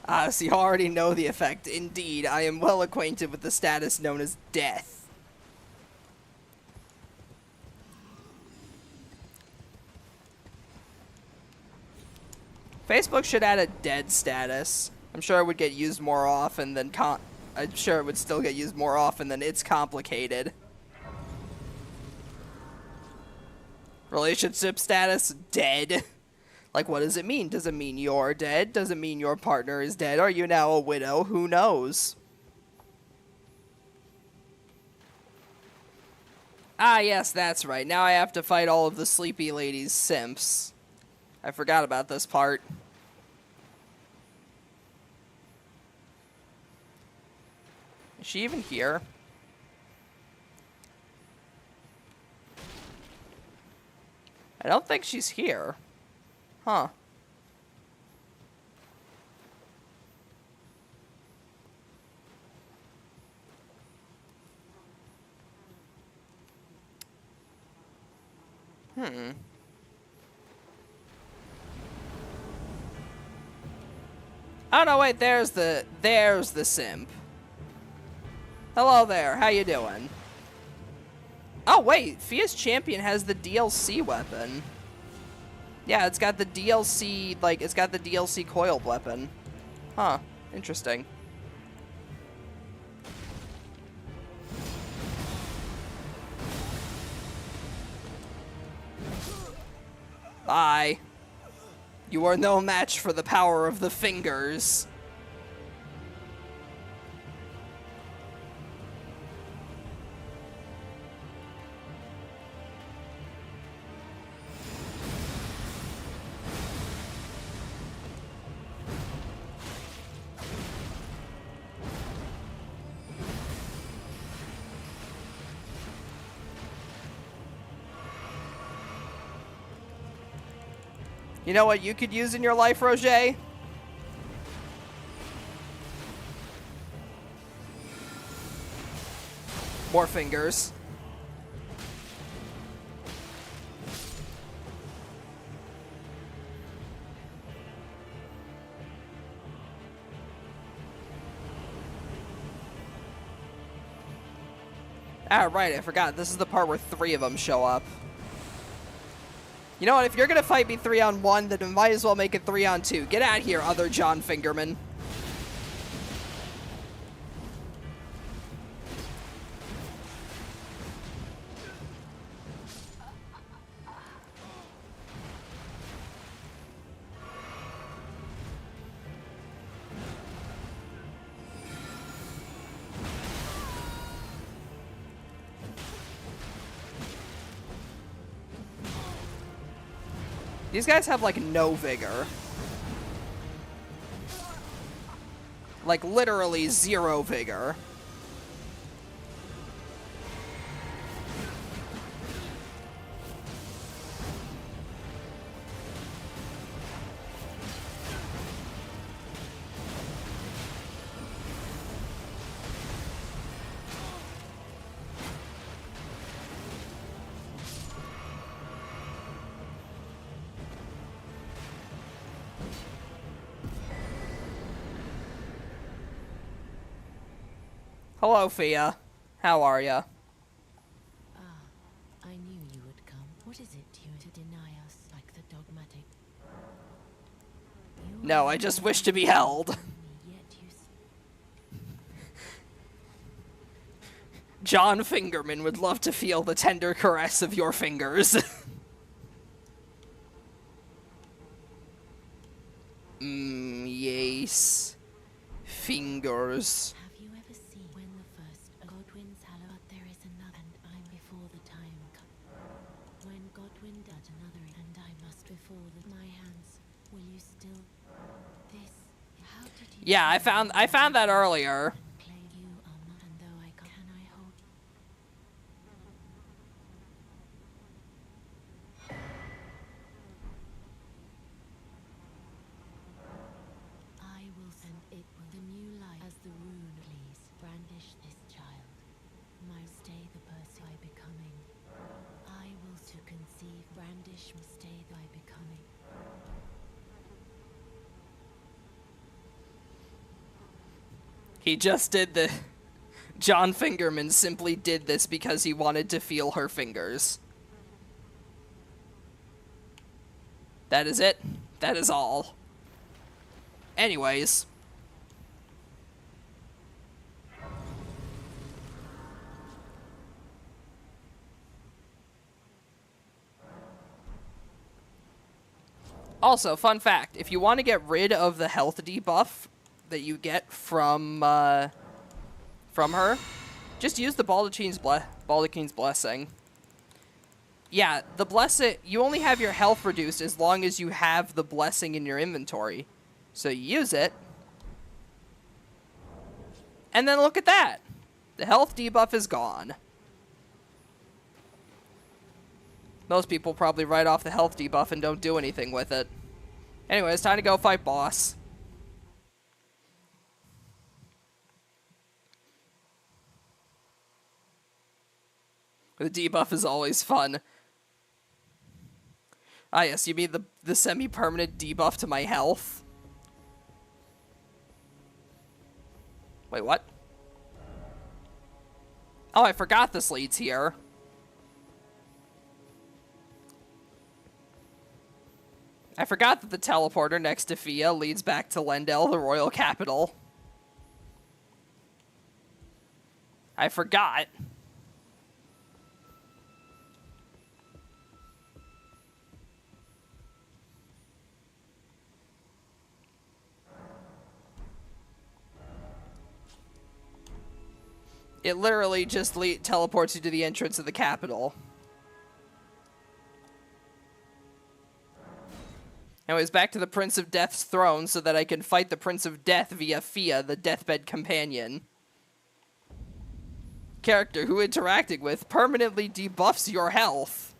Ah, so you already know the effect. Indeed, I am well acquainted with the status known as death. Facebook should add a dead status. I'm sure it would get used more often than I'm sure it would still get used more often than it's complicated. Relationship status, dead. Like, what does it mean? Does it mean you're dead? Does it mean your partner is dead? Are you now a widow? Who knows? Ah, yes, that's right. Now I have to fight all of the sleepy ladies' simps. I forgot about this part. Is she even here? I don't think she's here. Huh. Oh no, wait, there's the simp. Hello there, how you doing? Oh wait, Fia's Champion has the DLC weapon. Yeah, it's got the DLC, like, it's got the DLC coiled weapon. Huh, interesting. Bye. You are no match for the power of the fingers. You know what you could use in your life, Roger? More fingers. Ah, right, I forgot. This is the part where 3 of them show up. You know what, if you're gonna fight me 3-on-1, then we might as well make it 3-on-2. Get out of here, other John Fingerman. These guys have, like, no vigor. Like, literally 0 vigor. Hello, Fia. How are ya? I knew you would come. What is it you to deny us like the dogmatic? No, I just wish to be held. John Fingerman would love to feel the tender caress of your fingers. Yes. Fingers. Have you ever seen when the first Godwin's hallow, but there is another, and I'm before the time come. When Godwin does another, and I must before my hands, will you still? This, how did you? Yeah, I found that earlier. Play you are not, and though I can I hold? I will send it with a new light as the rune. Please brandish this child. My stay the person I becoming. I will to conceive brandish stay thy becoming. He just did the... John Fingerman simply did this because he wanted to feel her fingers. That is it. That is all. Anyways. Also, fun fact, if you want to get rid of the health debuff that you get from her, just use the Baldachin's Blessing. Yeah, the blessing, you only have your health reduced as long as you have the blessing in your inventory. So you use it. And then look at that. The health debuff is gone. Most people probably write off the health debuff and don't do anything with it. Anyway, it's time to go fight boss. The debuff is always fun. Ah, yes, you mean the semi-permanent debuff to my health? Wait, what? Oh, I forgot this leads here. I forgot that the teleporter next to Fia leads back to Lendel, the royal capital. I forgot. It literally just teleports you to the entrance of the capital. Anyways, back to the Prince of Death's throne so that I can fight the Prince of Death via Fia, the deathbed companion. Character who interacting with permanently debuffs your health.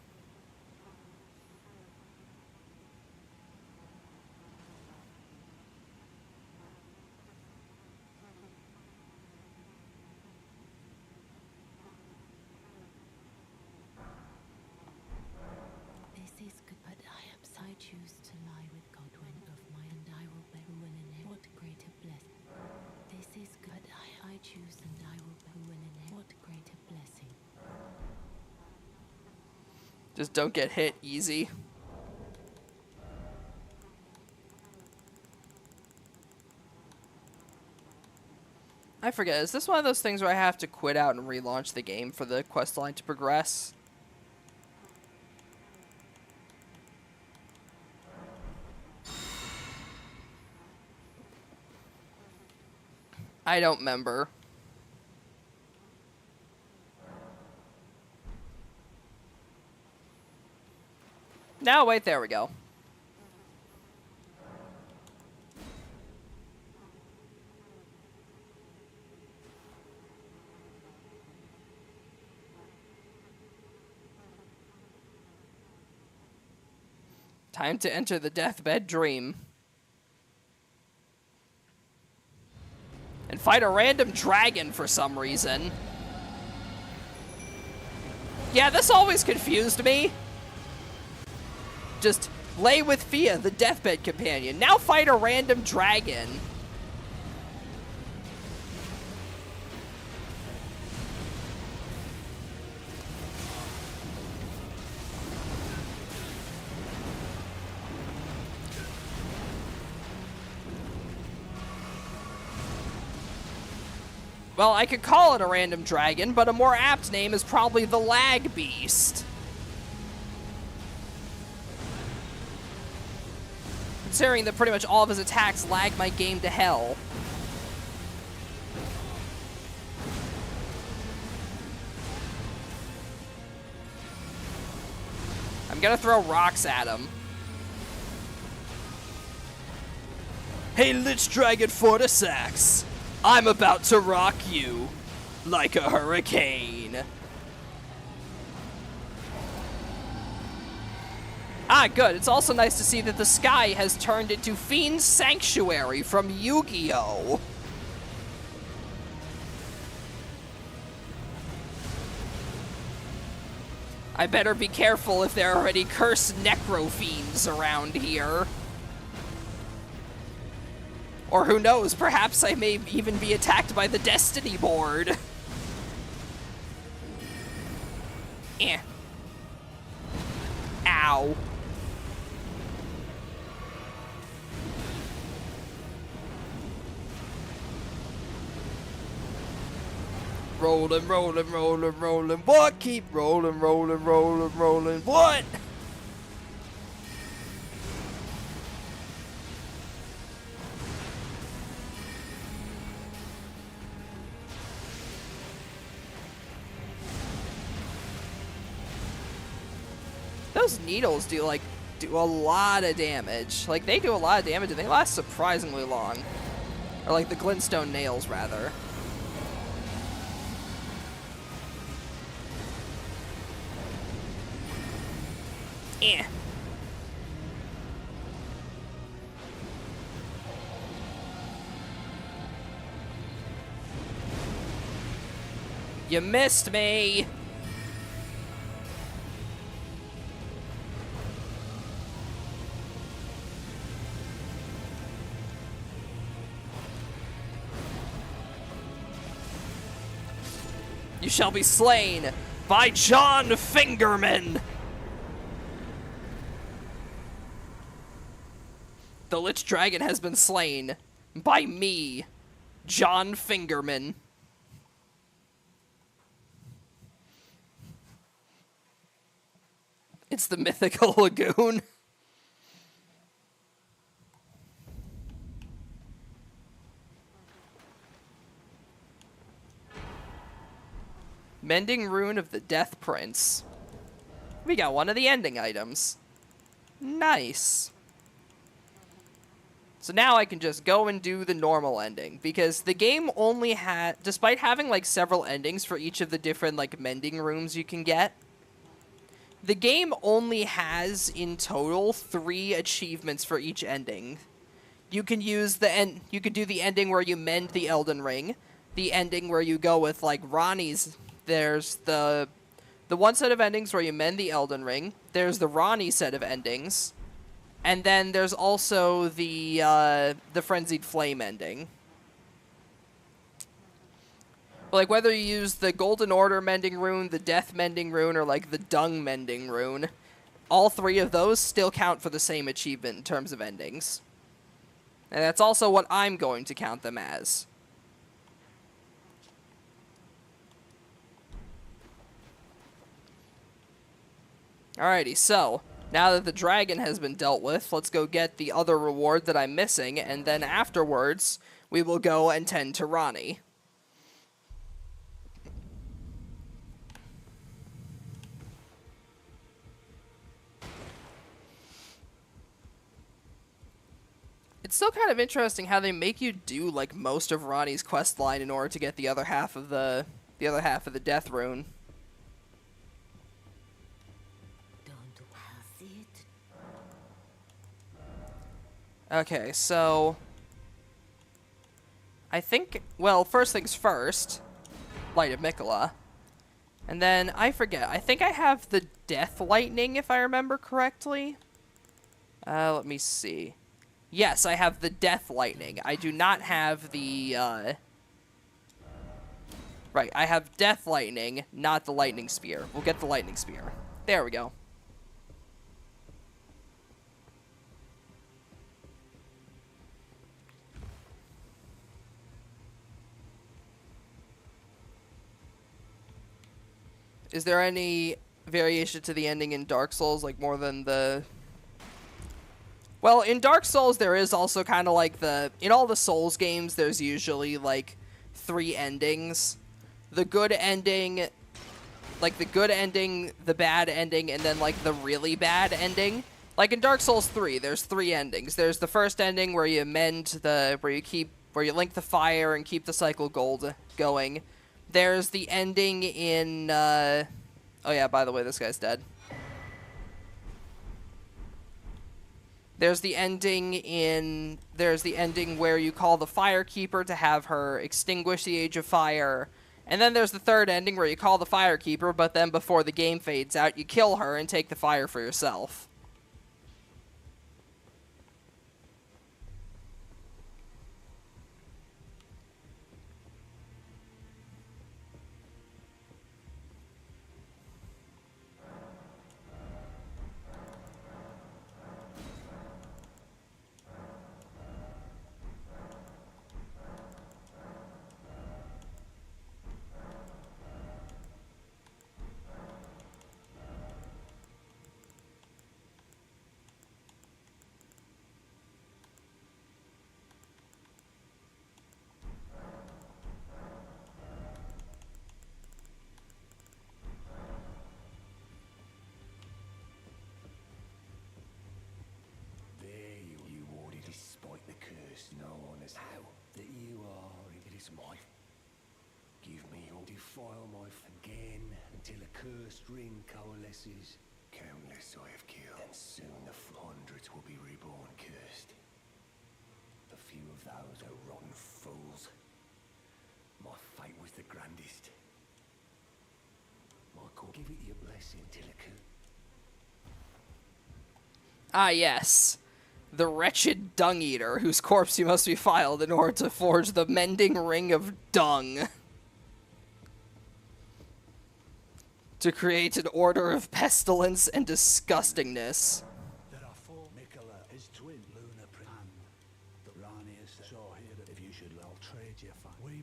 I choose to lie with Godwin of mine, and I will bear win in him. What greater blessing. This is good. I choose, and I will bear win in him. What greater blessing. Just don't get hit easy. I forget, is this one of those things where I have to quit out and relaunch the game for the quest line to progress? I don't remember. No, wait, there we go. Time to enter the deathbed dream. And fight a random dragon for some reason. Yeah, this always confused me. Just lay with Fia, the deathbed companion. Now fight a random dragon. Well, I could call it a random dragon, but a more apt name is probably the Lag Beast. Considering that pretty much all of his attacks lag my game to hell. I'm gonna throw rocks at him. Hey, Lich Dragon Fortisax! I'm about to rock you like a hurricane. Ah, good. It's also nice to see that the sky has turned into Fiend's Sanctuary from Yu-Gi-Oh! I better be careful if there are any cursed Necro Fiends around here. Or who knows, perhaps I may even be attacked by the Destiny board. Eh. Ow. Rolling, rolling, rolling, rolling. What? Keep rolling, rolling, rolling, rolling. What? those needles do a lot of damage. Like, they do a lot of damage, and they last surprisingly long. Or, like, the glintstone nails, rather. Eh. You missed me! You shall be slain by John Fingerman! The Lich Dragon has been slain by me, John Fingerman. It's the mythical lagoon. Mending Rune of the Death Prince. We got one of the ending items. Nice. So now I can just go and do the normal ending, because the game only had, despite having like several endings for each of the different like mending rooms you can get, the game only has in total 3 achievements for each ending. You can use you could do the ending where you mend the Elden Ring, the ending where you go with like Ronnie's. There's the one set of endings where you mend the Elden Ring. There's the Ronnie set of endings. And then there's also the Frenzied Flame ending. Like, whether you use the Golden Order mending rune, the Death mending rune, or, like, the Dung mending rune, all 3 of those still count for the same achievement in terms of endings. And that's also what I'm going to count them as. Alrighty, so now that the dragon has been dealt with, let's go get the other reward that I'm missing, and then afterwards, we will go and tend to Ronnie. It's still kind of interesting how they make you do like most of Ronnie's quest line in order to get the other half of the death rune. Okay, so I think, well, first things first, Light of Mikola. And then, I forget, I think I have the Death Lightning, if I remember correctly. Let me see. Yes, I have the Death Lightning. I do not have the, Right, I have Death Lightning, not the Lightning Spear. We'll get the Lightning Spear. There we go. Is there any variation to the ending in Dark Souls, like more than the... Well, in Dark Souls, there is also kind of like the... In all the Souls games, there's usually, like, 3 endings. The good ending... Like, the good ending, the bad ending, and then, like, the really bad ending. Like, in Dark Souls 3, there's 3 endings. There's the first ending where you mend the... Where you link the fire and keep the cycle gold going. There's the ending in, oh yeah, by the way, this guy's dead. There's the ending where you call the Firekeeper to have her extinguish the Age of Fire. And then there's the third ending where you call the Firekeeper, but then before the game fades out, you kill her and take the fire for yourself. cursed ring coalesces. Countless I have killed, and soon the hundreds will be reborn cursed. A few of those are rotten fools. My fate was the grandest. Michael, give it your blessing, Tillican. Ah, yes. The wretched dung-eater, whose corpse you must be filed in order to forge the mending ring of dung. To create an order of pestilence and disgustingness. There are four. Nicola, his twin, Luna, and the Rani is so here that if you should, I'll trade you for. We.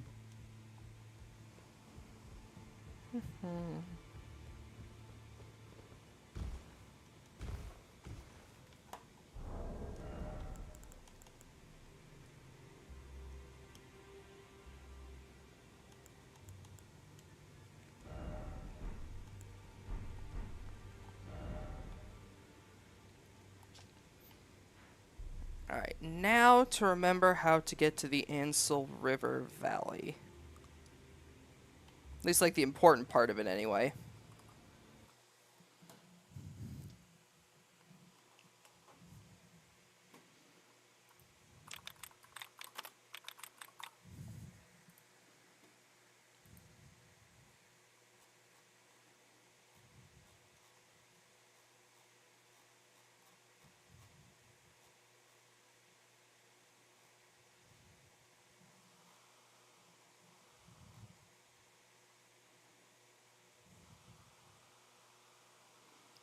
Alright, now to remember how to get to the Ansel River Valley. At least, like, the important part of it, anyway.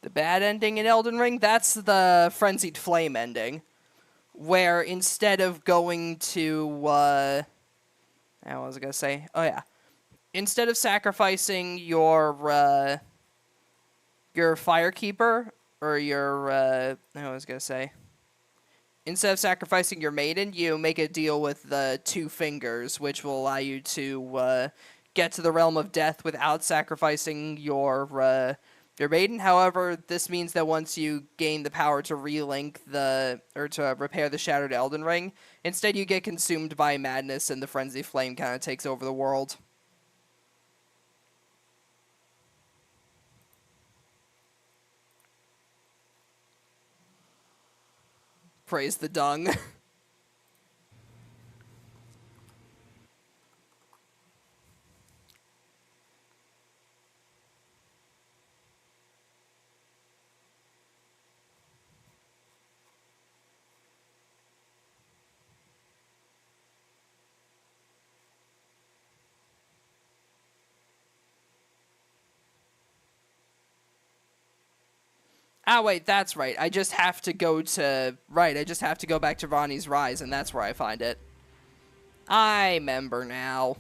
The bad ending in Elden Ring, that's the Frenzied Flame ending. Where instead of going to, what was I gonna say? Oh, yeah. Instead of sacrificing your Firekeeper, or your, what was I gonna say? Instead of sacrificing your maiden, you make a deal with the two fingers, which will allow you to, get to the realm of death without sacrificing your maiden. However, this means that once you gain the power to relink or to repair the Shattered Elden Ring, instead you get consumed by madness and the Frenzy Flame kind of takes over the world. Praise the dung. Ah, wait, that's right. I just have to go to... Right, I just have to go back to Ronnie's Rise, and that's where I find it. I remember now.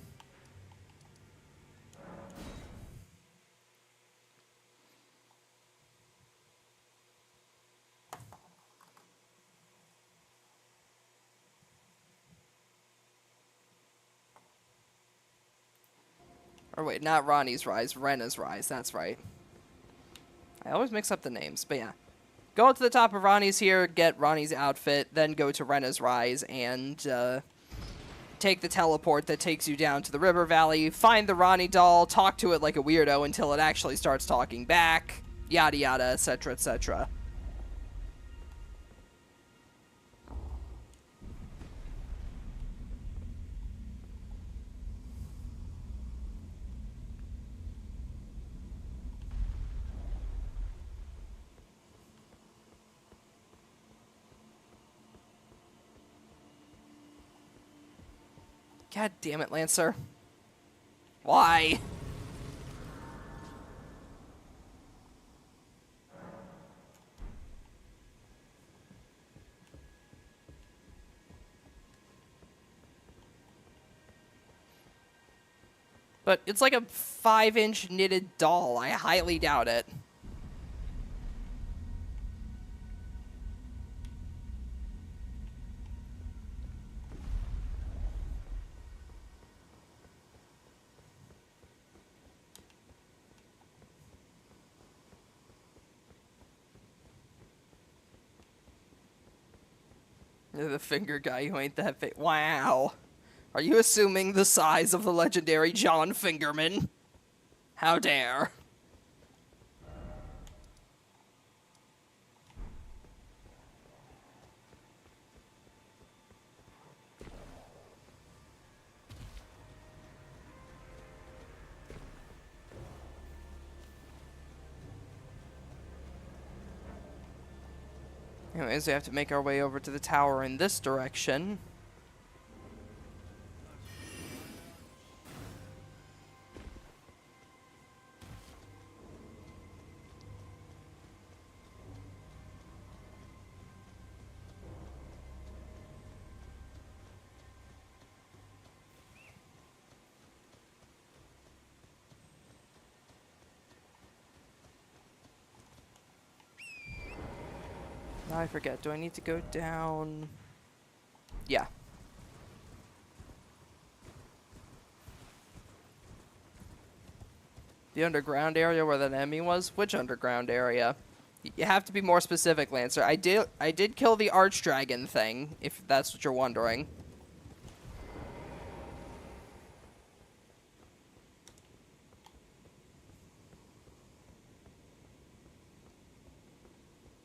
Or wait, not Ronnie's Rise, Rena's Rise, that's right. I always mix up the names, but yeah. Go to the top of Ronnie's here, get Ronnie's outfit, then go to Rena's Rise, and take the teleport that takes you down to the river valley, find the Ronnie doll, talk to it like a weirdo until it actually starts talking back, yada yada, etc, etc. God damn it, Lancer. Why? But it's like a 5-inch knitted doll. I highly doubt it. You're the finger guy who ain't that big. Wow. Are you assuming the size of the legendary John Fingerman? How dare. Anyways, we have to make our way over to the tower in this direction. Now I forget. Do I need to go down? Yeah. The underground area where that enemy was? Which underground area? You have to be more specific, Lancer. I did kill the archdragon thing, if that's what you're wondering.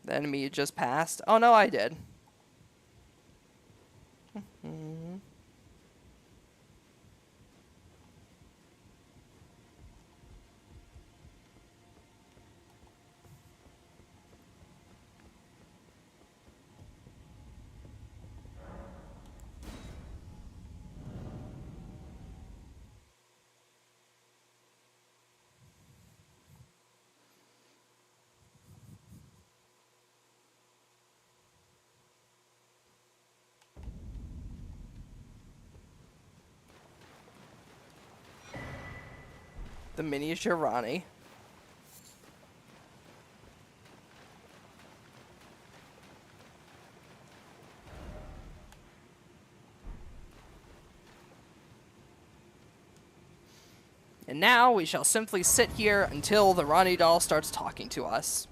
The enemy you just passed? Oh no, I did. The miniature Ronnie. And now we shall simply sit here until the Ronnie doll starts talking to us.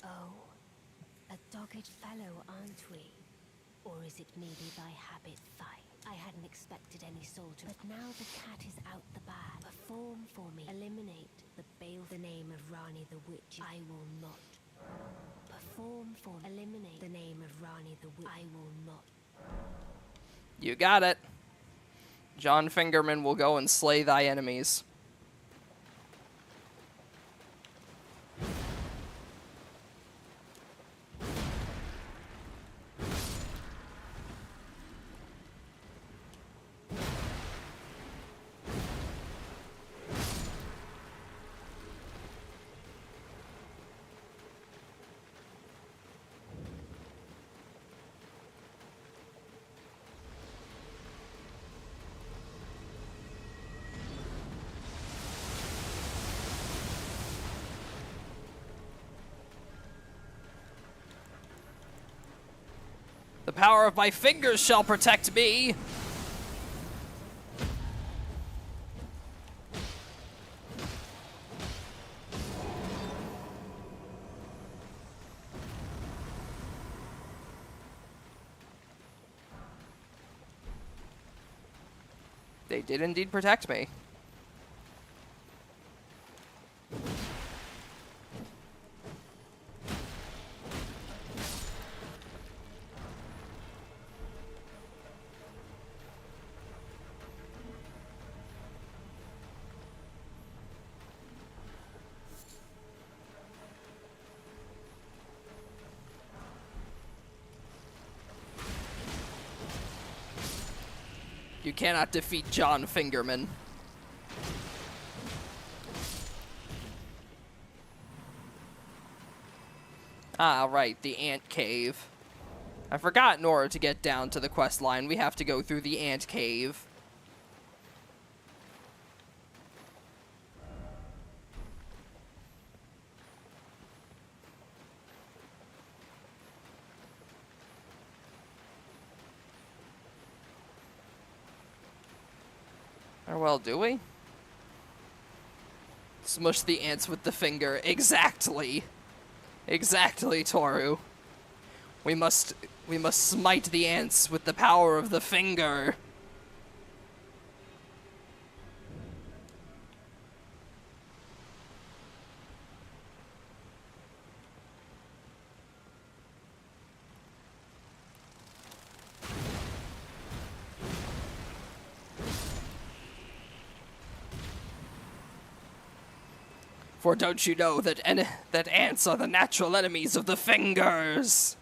Oh, a dogged fellow, aren't we? Or is it maybe thy habit fight? I hadn't expected any soldier, but now the cat is out the bag. Perform for me. Eliminate the bale. The name of Rani the Witch. I will not. Perform for me. Eliminate the name of Rani the Witch. I will not. You got it. John Fingerman will go and slay thy enemies. The power of my fingers shall protect me. They did indeed protect me. You cannot defeat John Fingerman. Ah, right, the ant cave. I forgot in order to get down to the quest line, we have to go through the ant cave. Or well, do we? Smush the ants with the finger. Exactly. Exactly, Toru. We must smite the ants with the power of the finger. For don't you know that that ants are the natural enemies of the fingers?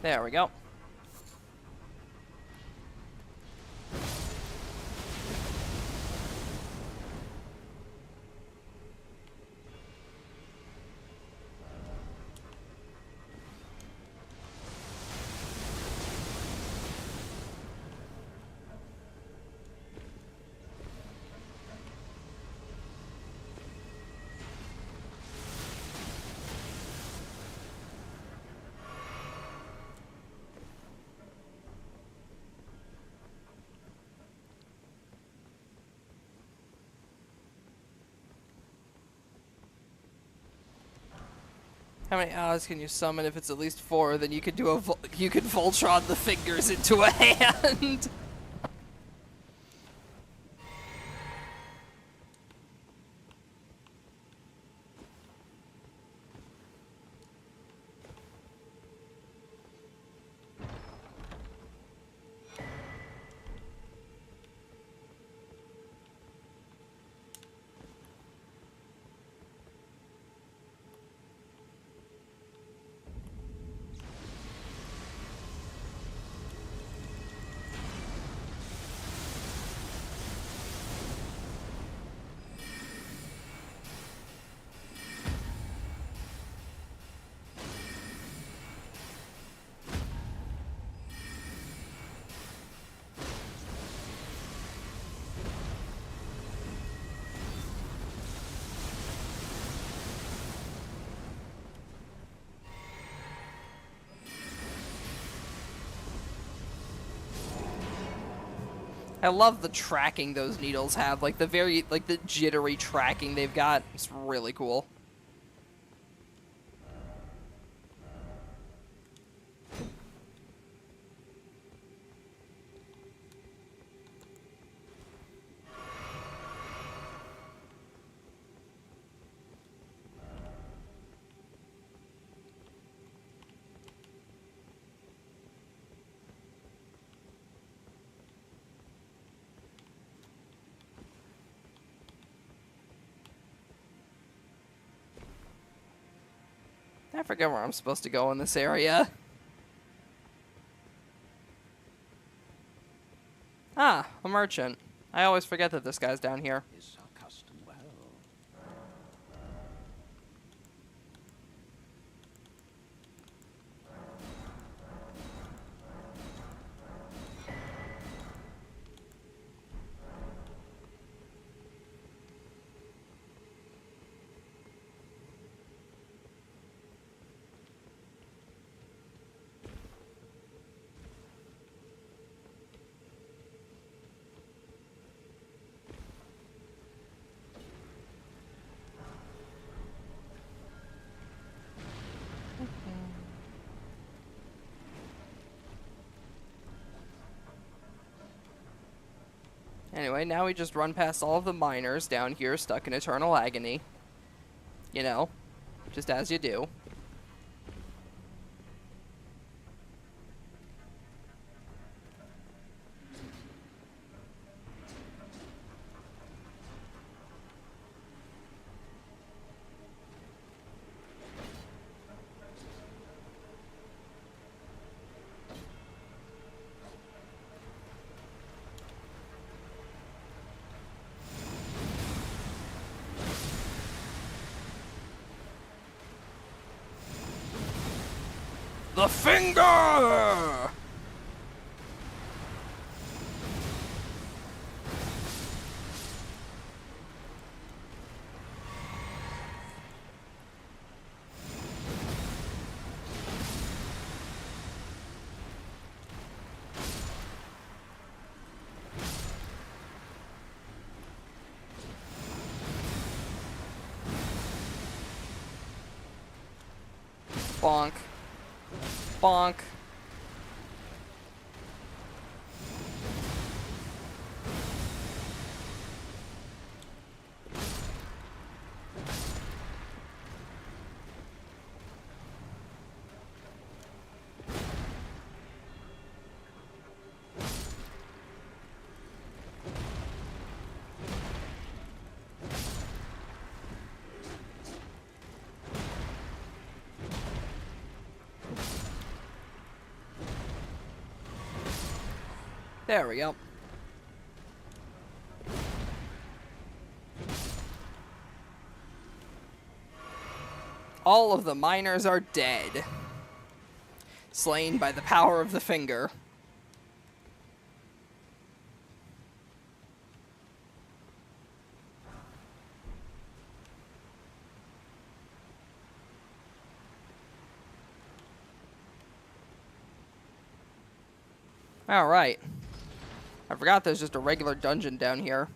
There we go. How many allies can you summon? If it's at least 4, then you could do you could Voltron the fingers into a hand. I love the tracking those needles have, like the the jittery tracking they've got. It's really cool. I forget where I'm supposed to go in this area. Ah, a merchant. I always forget that this guy's down here. Is our custom well? Anyway, now we just run past all of the miners down here stuck in eternal agony. You know, just as you do. The finger! Bonk. Bonk. There we go. All of the miners are dead. Slain by the power of the finger. Alright. I forgot there's just a regular dungeon down here.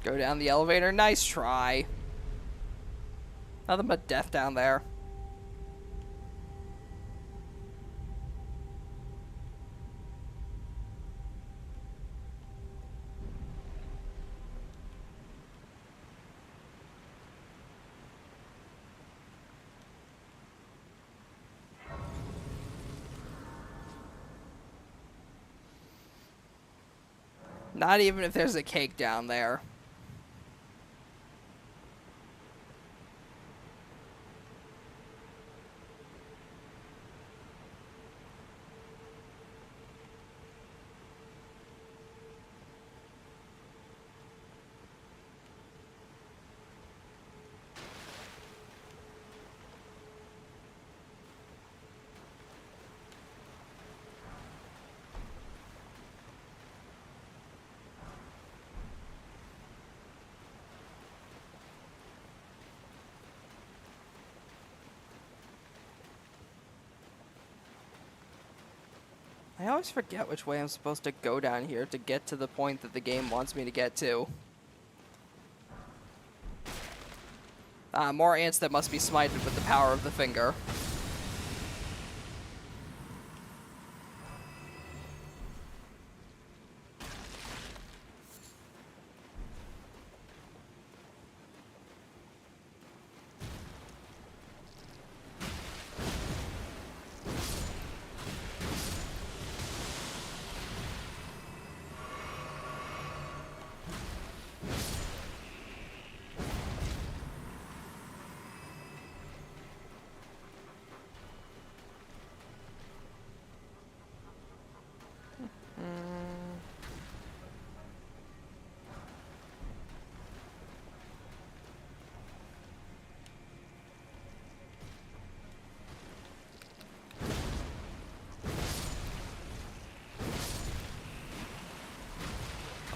Go down the elevator. Nice try. Nothing but death down there. Not even if there's a cake down there. I always forget which way I'm supposed to go down here to get to the point that the game wants me to get to. More ants that must be smited with the power of the finger.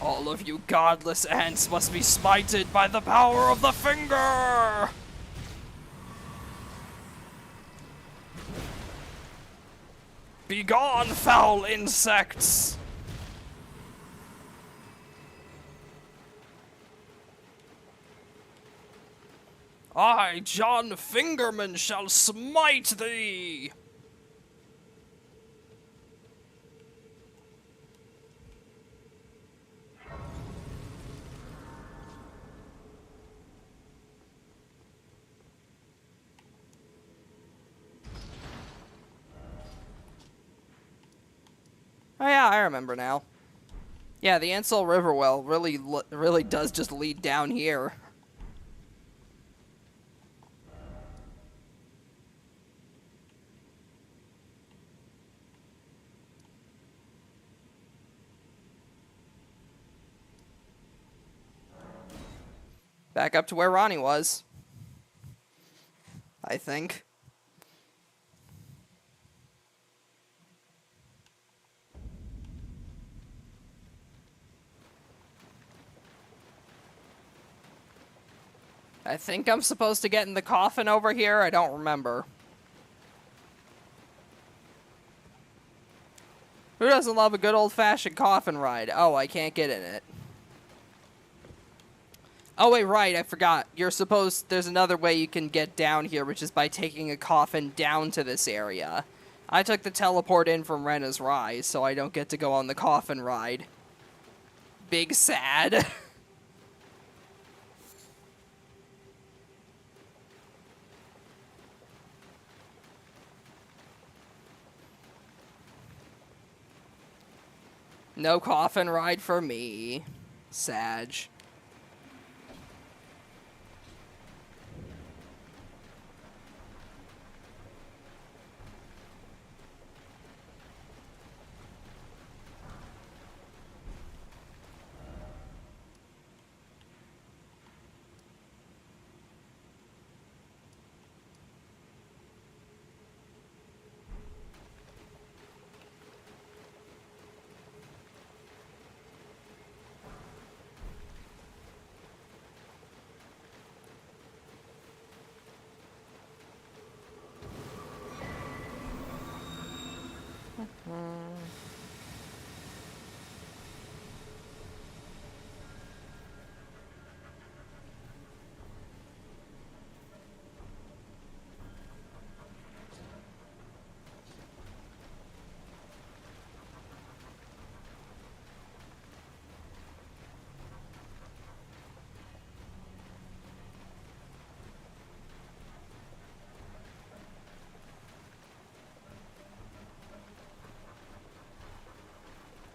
All of you godless ants must be smited by the power of the finger! Begone, foul insects! I, John Fingerman, shall smite thee! Oh yeah, I remember now. Yeah, the Ansel River well really does just lead down here. Back up to where Ronnie was. I think. I think I'm supposed to get in the coffin over here. I don't remember. Who doesn't love a good old-fashioned coffin ride? Oh, I can't get in it. Oh, wait, right, I forgot. There's another way you can get down here, which is by taking a coffin down to this area. I took the teleport in from Rena's Rise, so I don't get to go on the coffin ride. Big sad. No coffin ride for me. Sag.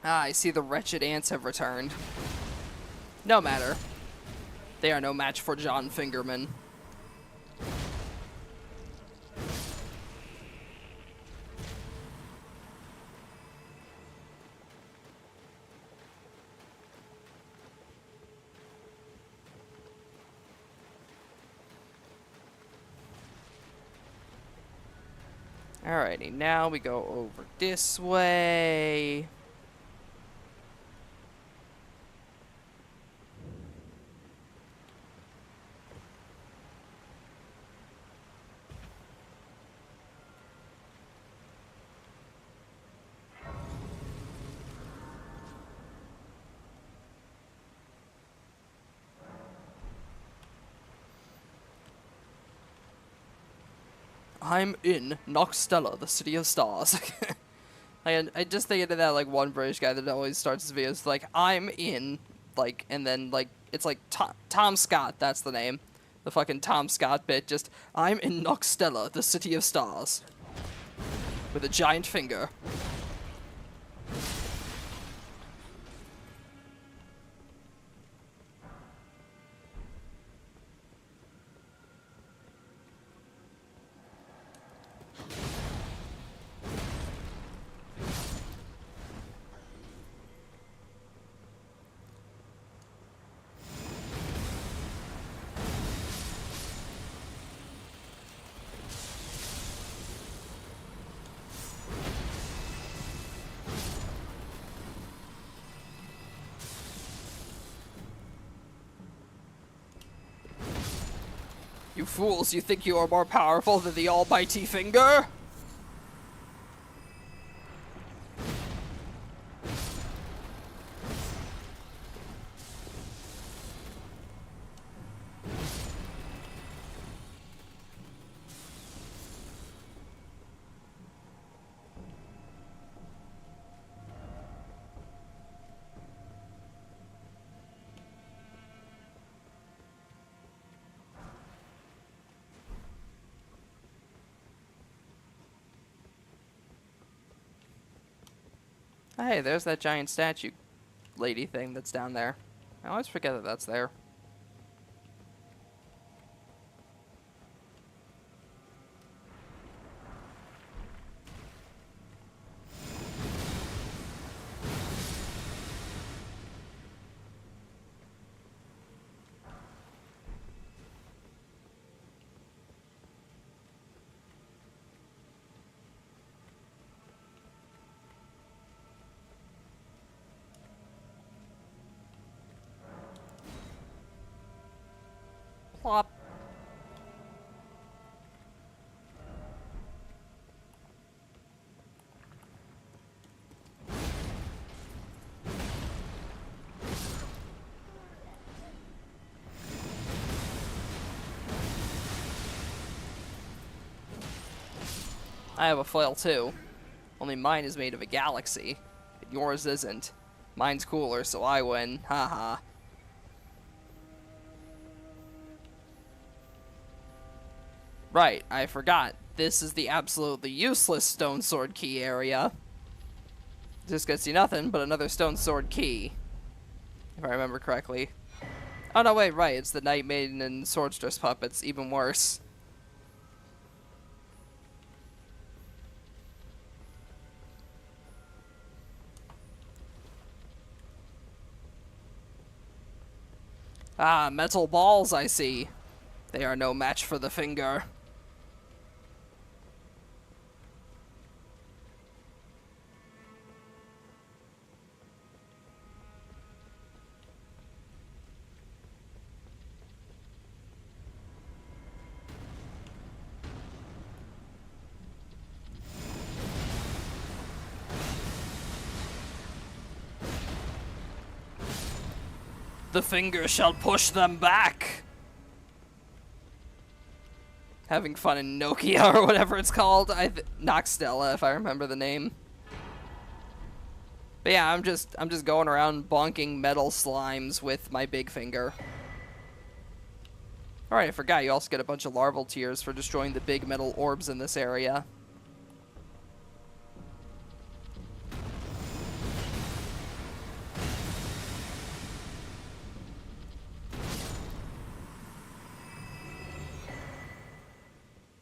Ah, I see the wretched ants have returned. No matter. They are no match for John Fingerman. Alrighty, now we go over this way. I'm in Noxtella, the city of stars. I just think of that, like, one British guy that always starts his videos like, I'm in, like, and then, like, it's like Tom Scott, that's the name. The fucking Tom Scott bit, just, I'm in Noxtella, the city of stars. With a giant finger. You fools, you think you are more powerful than the almighty finger? Hey, there's that giant statue lady thing that's down there. I always forget that that's there. Plop. I have a foil too. Only mine is made of a galaxy. And yours isn't. Mine's cooler, so I win. Haha. Right, I forgot. This is the absolutely useless stone sword key area. This gets you nothing but another stone sword key. If I remember correctly. Oh no, wait, right. It's the Night Maiden and Swordstress puppets. Even worse. Ah, metal balls, I see. They are no match for the finger. The finger shall push them back. Having fun in Nokia or whatever it's called. Noxtella, if I remember the name. But yeah, I'm just going around bonking metal slimes with my big finger. Alright, I forgot you also get a bunch of larval tears for destroying the big metal orbs in this area.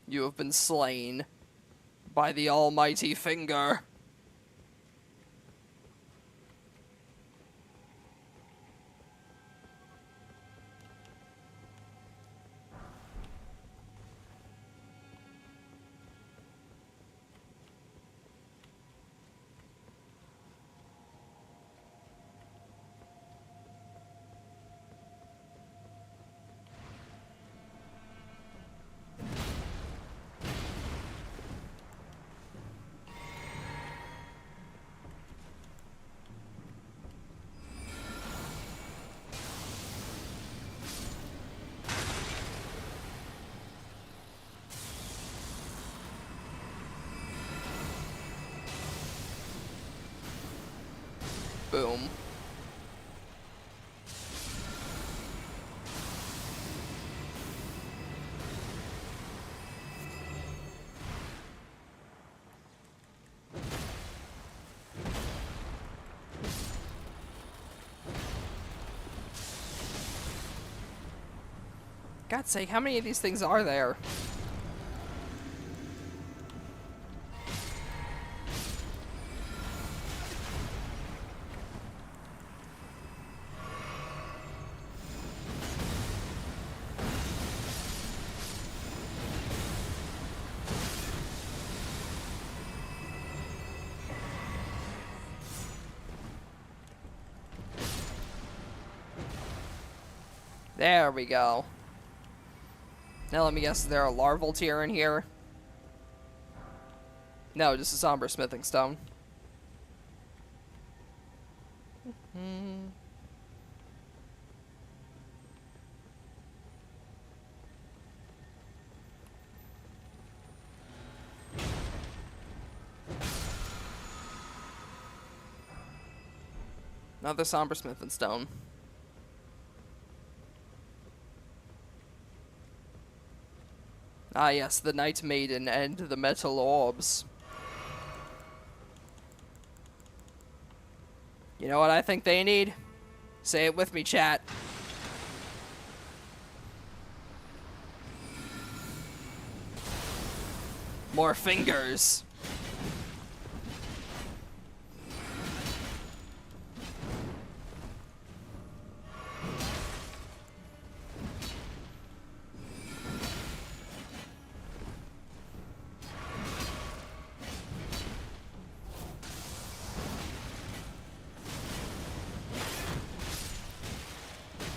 You have been slain by the almighty finger. Boom. God's sake, how many of these things are there? There we go. Now let me guess, is there a larval tier in here? No, just a somber smithing stone. Another somber smithing stone. Ah yes, the Night Maiden and the metal orbs. You know what I think they need? Say it with me, chat. More fingers.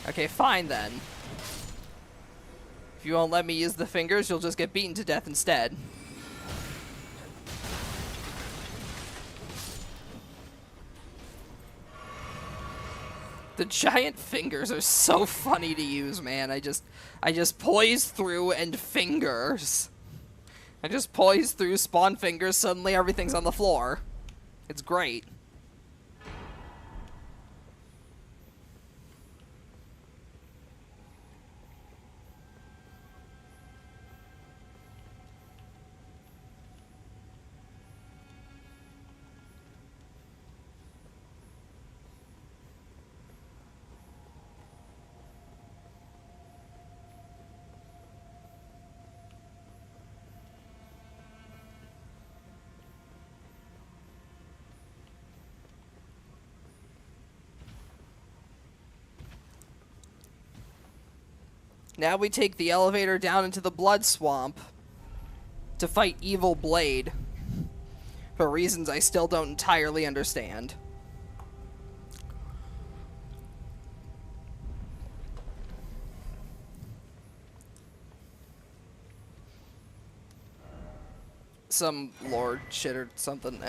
Okay, fine then. If you won't let me use the fingers, you'll just get beaten to death instead. The giant fingers are so funny to use, man. I just poise through and fingers. I just poise through, spawn fingers, suddenly everything's on the floor. It's great. Now we take the elevator down into the blood swamp to fight Evil Blade, for reasons I still don't entirely understand. Some lord shit or something,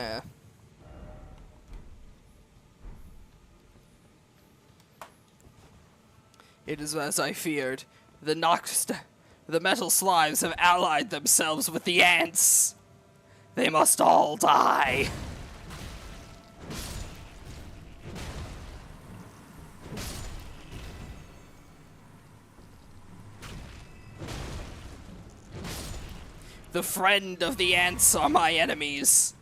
It is as I feared. The metal slimes have allied themselves with the ants. They must all die. The friend of the ants are my enemies.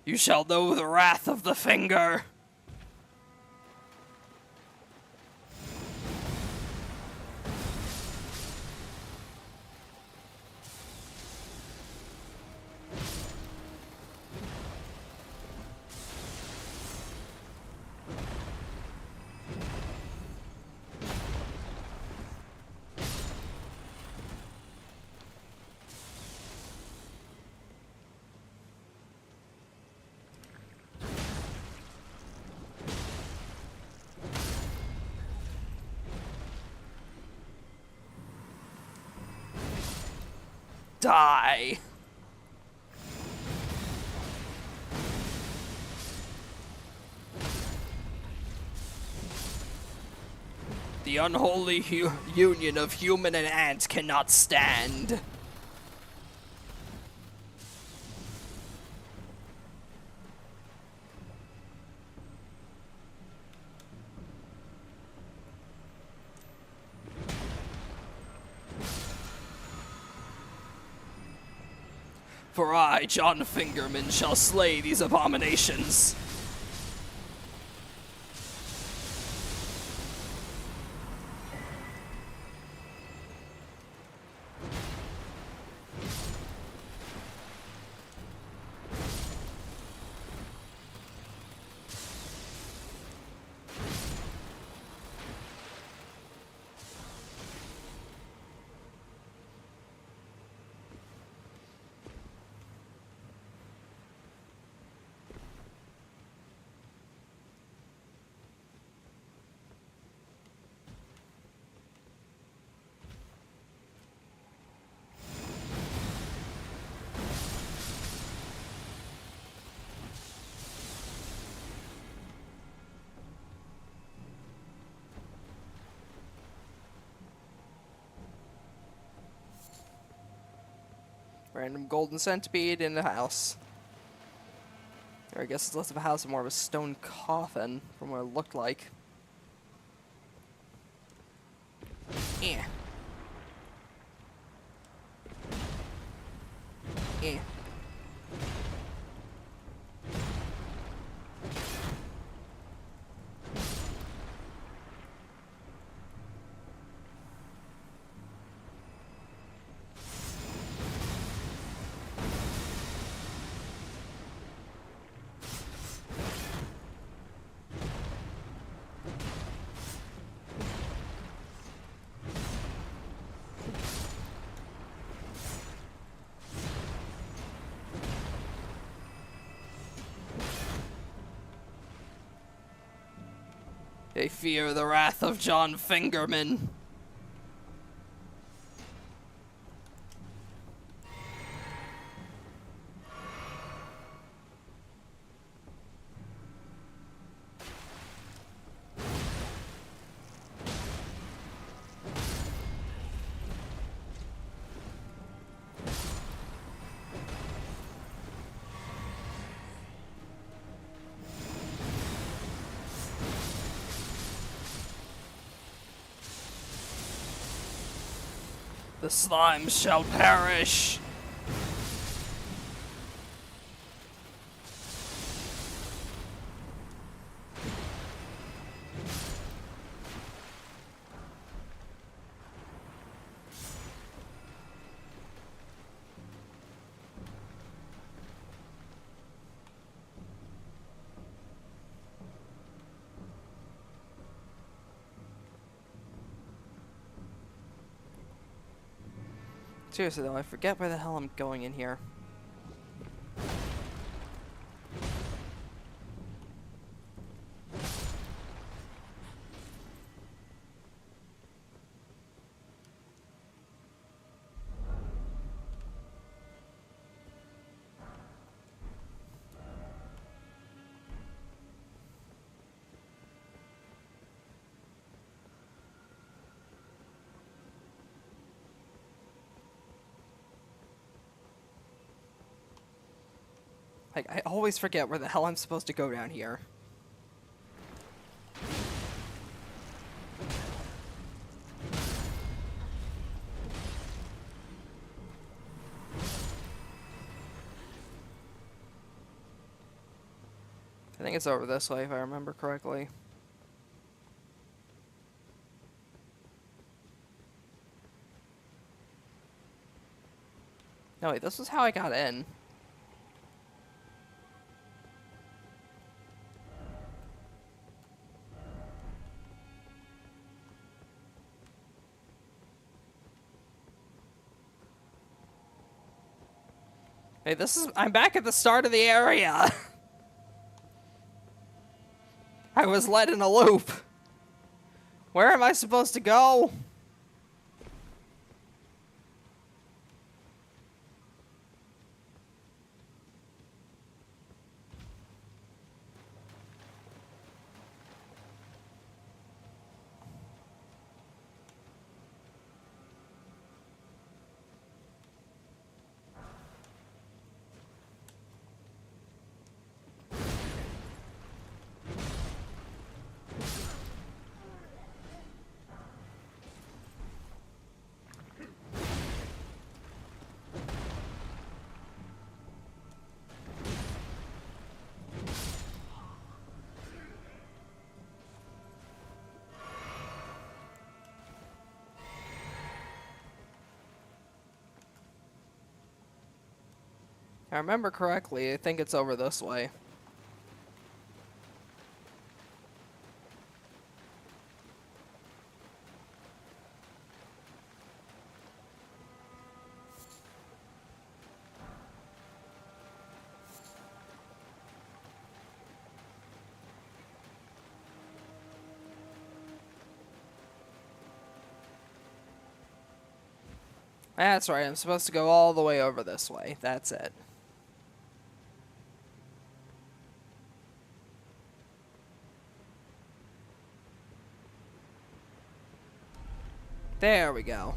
You shall know the wrath of the finger. Die. The unholy union of human and ant cannot stand. For I, John Fingerman, shall slay these abominations. Random golden centipede in the house. Or I guess it's less of a house and more of a stone coffin from what it looked like. Eh. Eh. They fear the wrath of John Fingerman. The slime shall perish. Seriously though, I forget where the hell I'm going in here. Like, I always forget where the hell I'm supposed to go down here. I think it's over this way, if I remember correctly. No, wait, this is how I got in. Hey, I'm back at the start of the area. I was led in a loop. Where am I supposed to go? If I remember correctly, I think it's over this way. That's right, I'm supposed to go all the way over this way. That's it. There we go.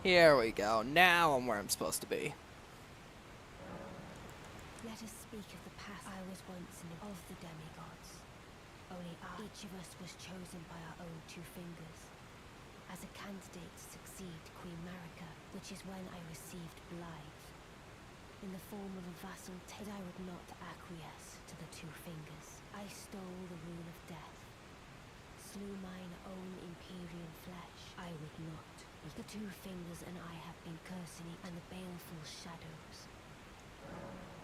Here we go. Now I'm where I'm supposed to be. Let us speak of the past. I was once of the demigods. Only each of us was chosen by our own two fingers as a candidate to succeed Queen Marika, which is when I received Blythe in the form of a vassal. But I would not acquiesce to the two fingers. I stole the rune of death, slew mine own imperial flesh. I would not. The two fingers and I have been cursing and the baleful shadows.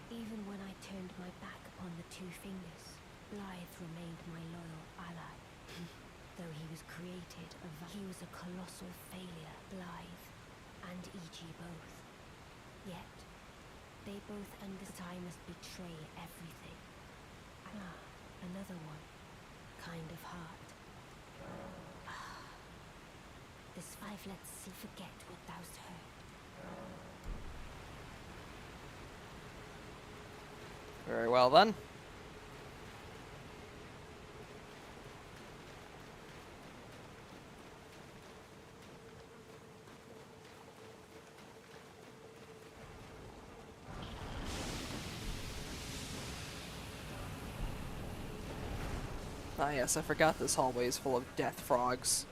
Even when I turned my back upon the two fingers, Blythe remained my loyal ally. Though he was created, he was a colossal failure, Blythe and E.G. both. Yet, they both understand I must betray everything. Another one. Kind of heart. This five, let's see, forget what thou'st heard. Very well then. Ah, yes, I forgot this hallway is full of death frogs.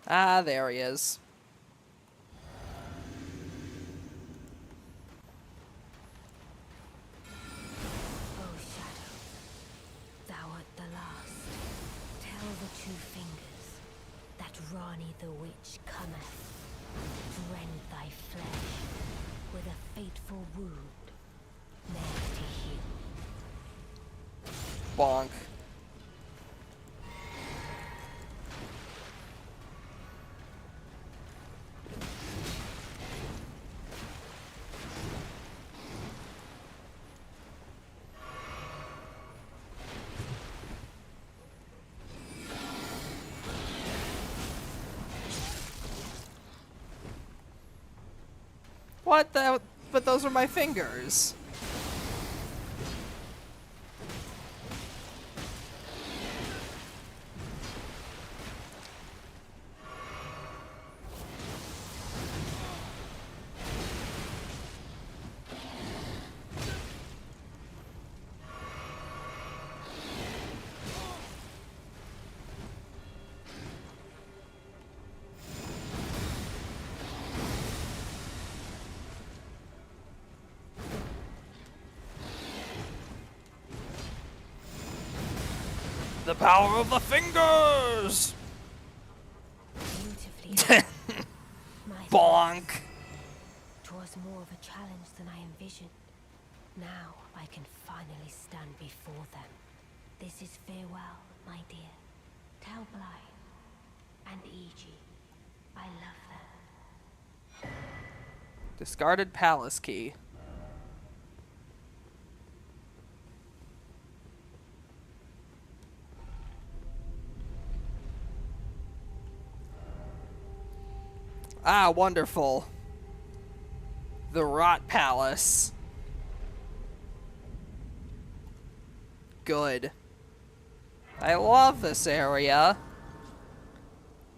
Ah, there he is. O Shadow, thou art the last. Tell the two fingers that Rani the Witch cometh, rend thy flesh with a fateful wound, ne'er to heal. Bonk. What the? But those are my fingers. The power of the fingers! Beautifully done. My Bonk. 'twas more of a challenge than I envisioned. Now I can finally stand before them. This is farewell, my dear. Tell Blythe and Iji I love them. Discarded palace key. Ah, wonderful. The Rot Palace. Good. I love this area,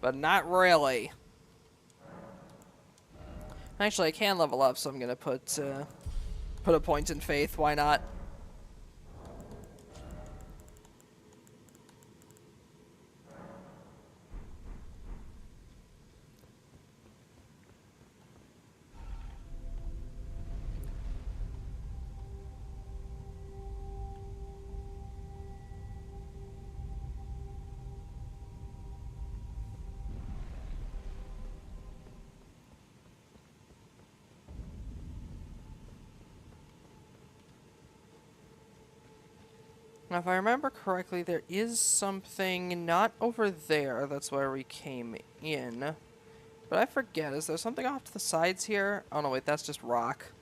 but not really. Actually, I can level up, so I'm gonna put a point in faith. Why not? Now, if I remember correctly, there is something not over there. That's where we came in. But I forget. Is there something off to the sides here? Oh, no, wait. That's just rock.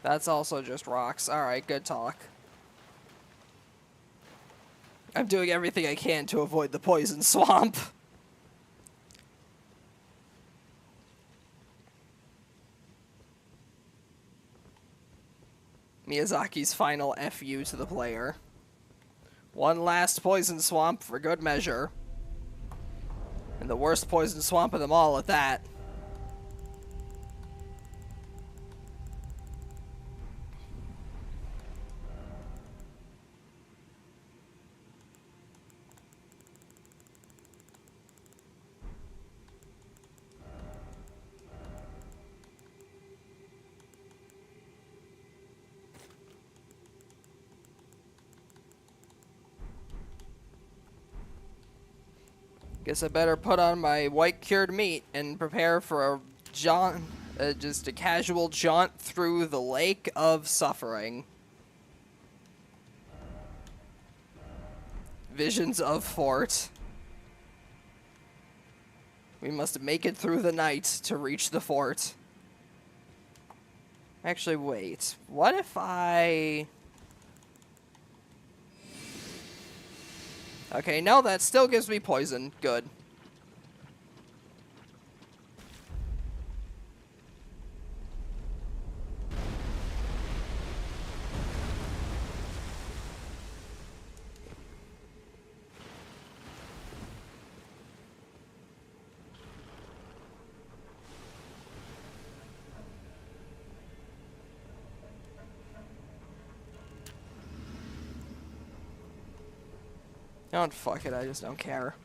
That's also just rocks. Alright, good talk. I'm doing everything I can to avoid the poison swamp. Miyazaki's final FU to the player. One last poison swamp for good measure. And the worst poison swamp of them all at that. Guess I better put on my white cured meat and prepare for a just a casual jaunt through the lake of suffering. Visions of Fort. We must make it through the night to reach the fort. Actually, wait. What if I... Okay, no, that still gives me poison. Good. Don't fuck it, I just don't care.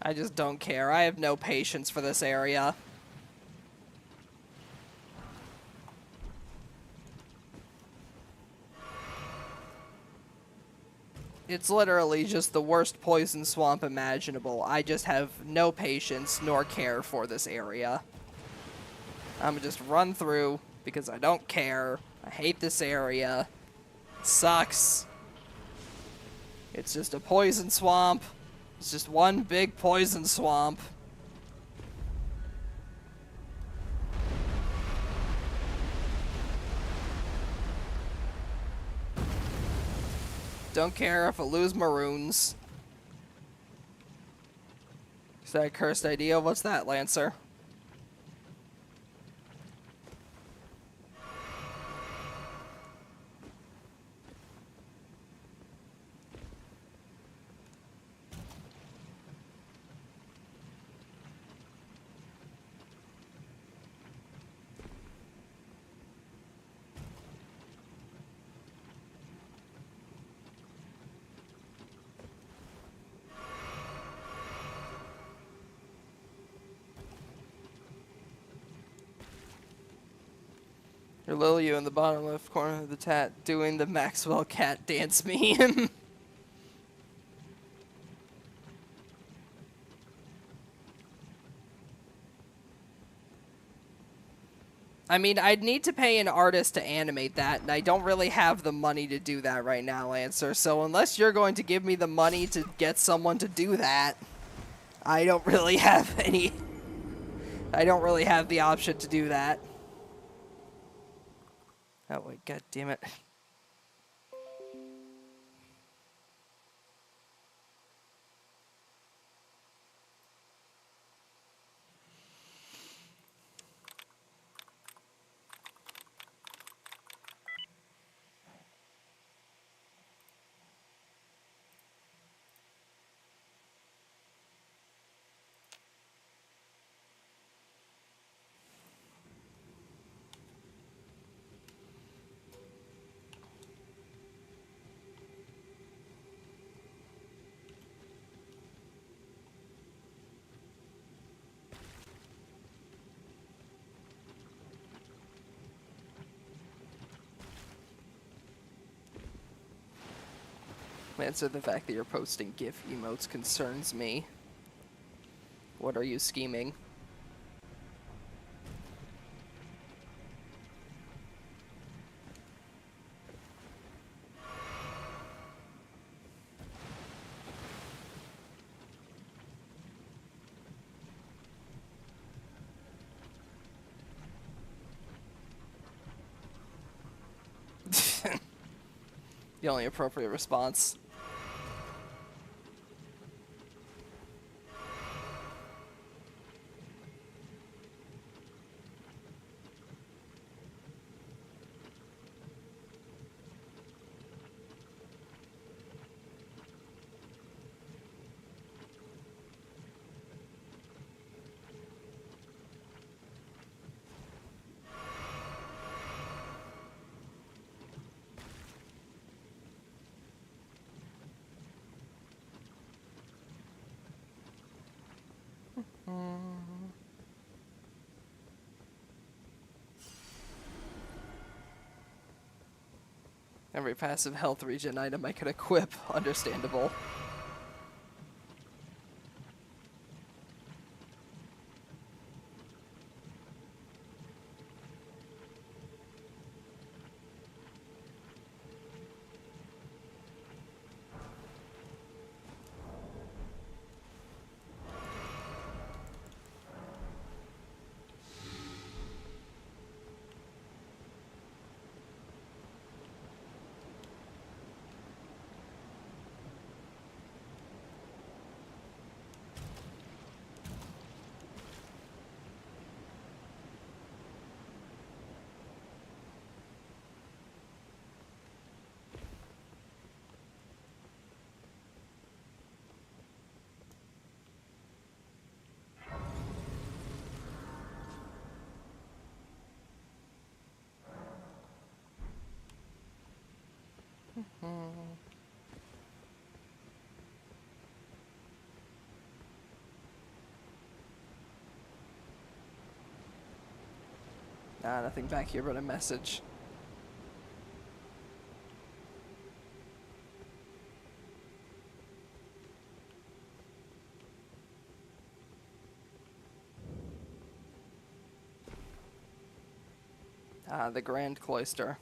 I just don't care. I have no patience for this area. It's literally just the worst poison swamp imaginable. I just have no patience nor care for this area. I'm gonna just run through because I don't care. I hate this area. It sucks. It's just a poison swamp. It's just one big poison swamp. Don't care if I lose maroons. Is that a cursed idea? What's that, Lancer? Or Lily, you in the bottom left corner of the tat doing the Maxwell cat dance meme. I mean, I'd need to pay an artist to animate that, and I don't really have the money to do that right now, Lancer. So unless you're going to give me the money to get someone to do that, I don't really have any... I don't really have the option to do that. Oh, wait, god damn it. Lancer, the fact that you're posting GIF emotes concerns me. What are you scheming? The only appropriate response. Every passive health regen item I could equip. Understandable. Nah, nothing back here but a message. Ah, the Grand Cloister.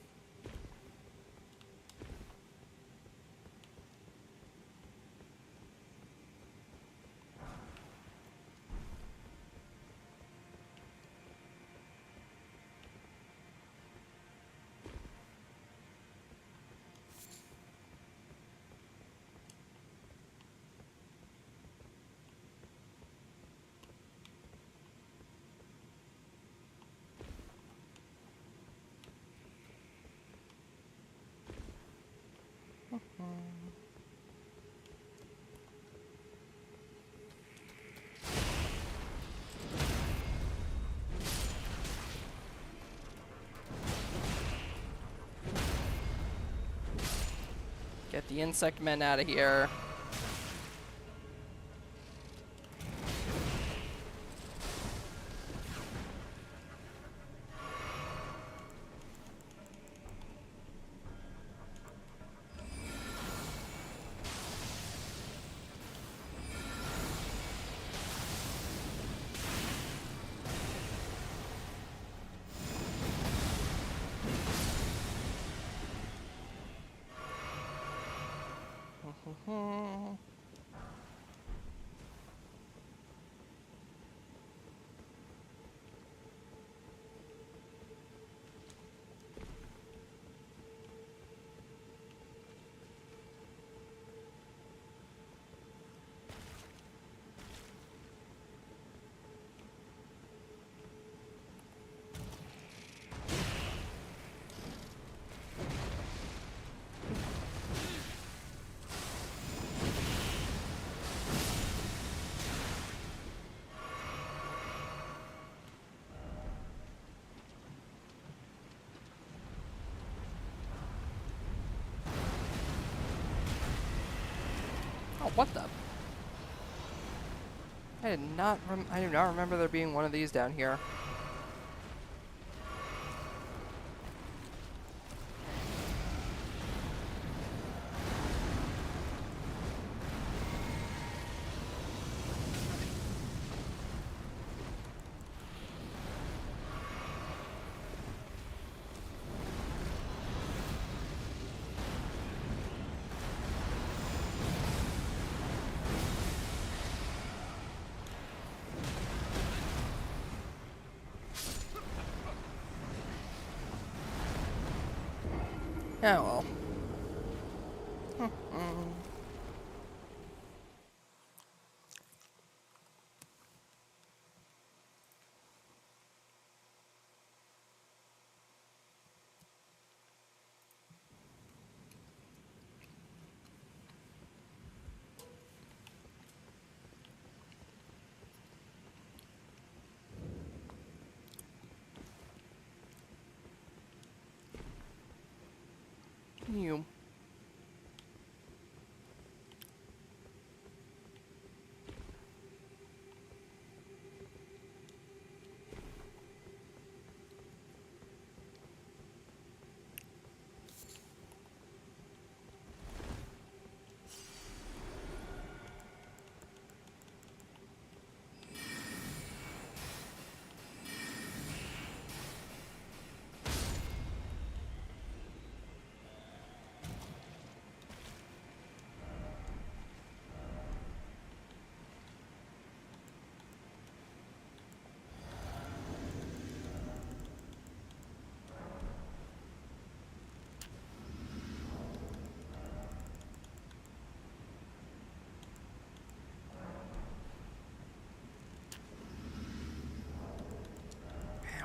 Get the insect men out of here. Oh, what the? I do not remember there being one of these down here. Yeah, well. You.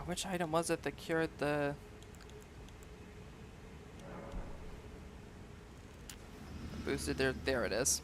Which item was it that cured the... boosted there? There it is.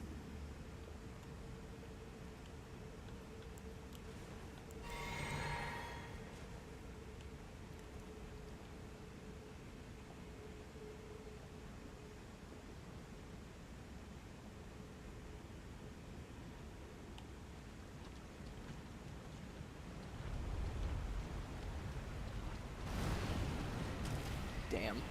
Damn.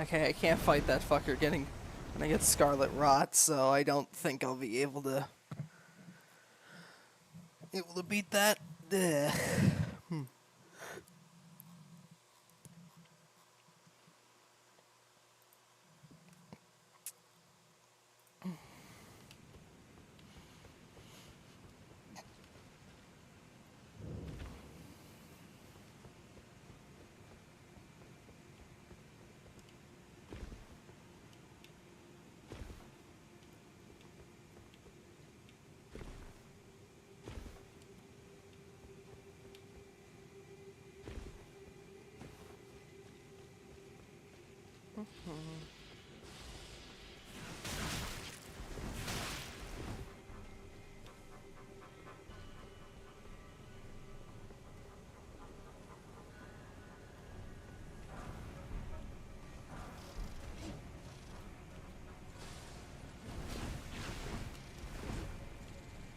Okay, I can't fight that fucker when I get Scarlet Rot, so I don't think I'll be able to beat that. Ugh.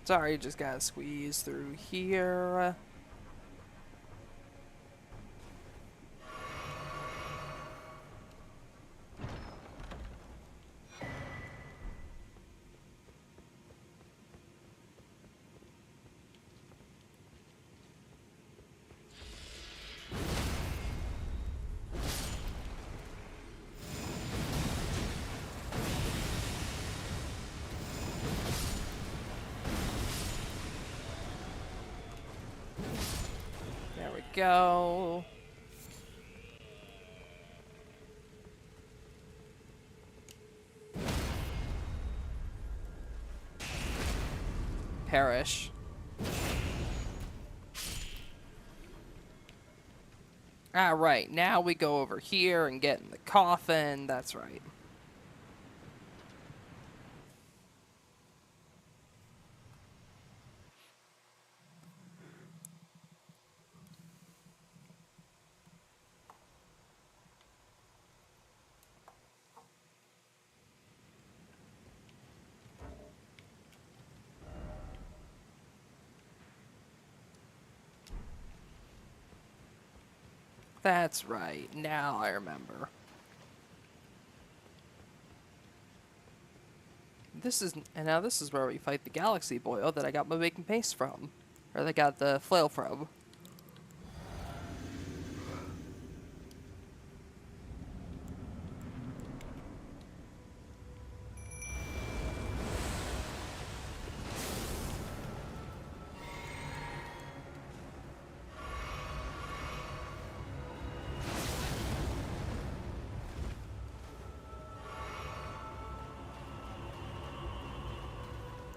Sorry, just gotta squeeze through here. There we go. Perish. Alright, now we go over here and get in the coffin. That's right. That's right. Now I remember. Now this is where we fight the Galaxy Boil that I got my making paste from. Or that I got the flail from.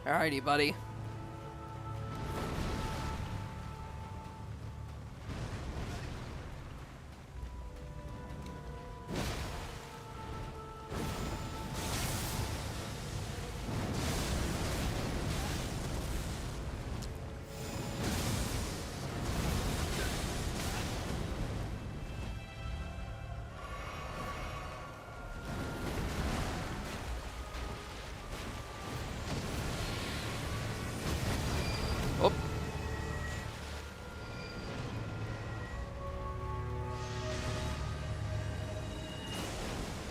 Alrighty, buddy. Oh.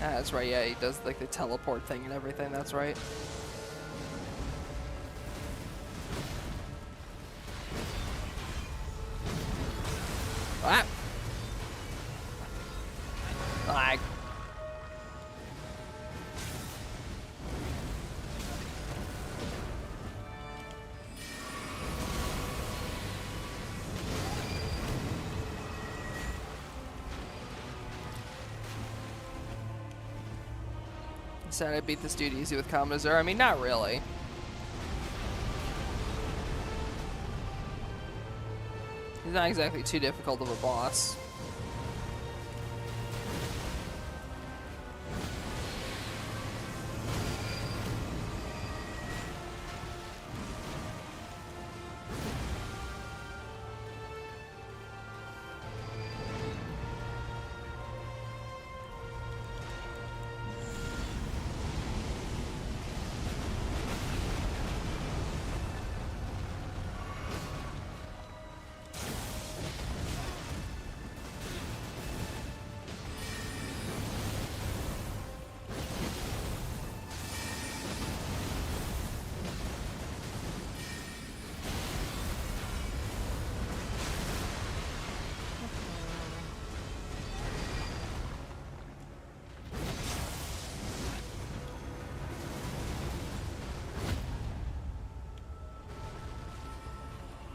Ah, that's right, yeah, he does like the teleport thing and everything, that's right. Ah! Lag. said I beat this dude easy with Kamanazur. I mean, not really. He's not exactly too difficult of a boss.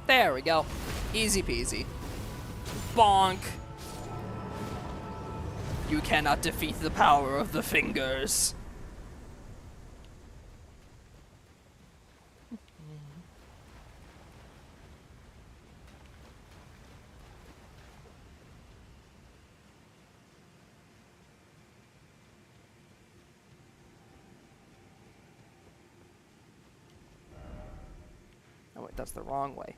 There we go. Easy peasy. Bonk. You cannot defeat the power of the fingers. Oh wait, that's the wrong way.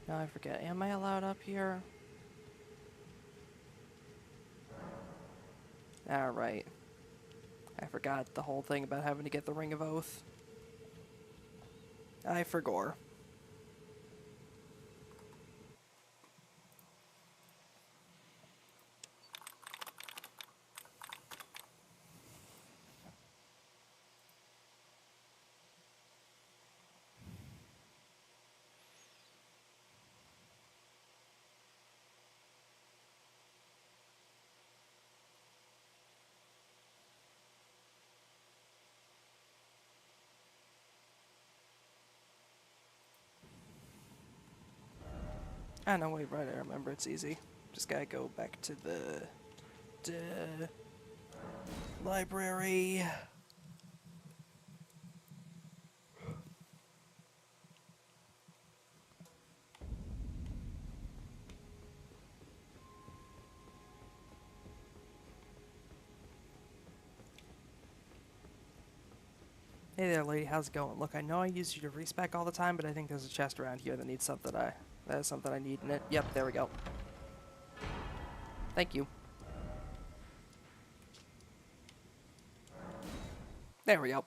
Now I forget. Am I allowed up here? Alright. I forgot the whole thing about having to get the Ring of Oath. I forgot. Ah, no, wait, right, I remember, it's easy. Just gotta go back to the library. Hey there, lady, how's it going? Look, I know I use you to respec all the time, but I think there's a chest around here that needs something that has something I need in it. Yep, there we go. Thank you. There we go.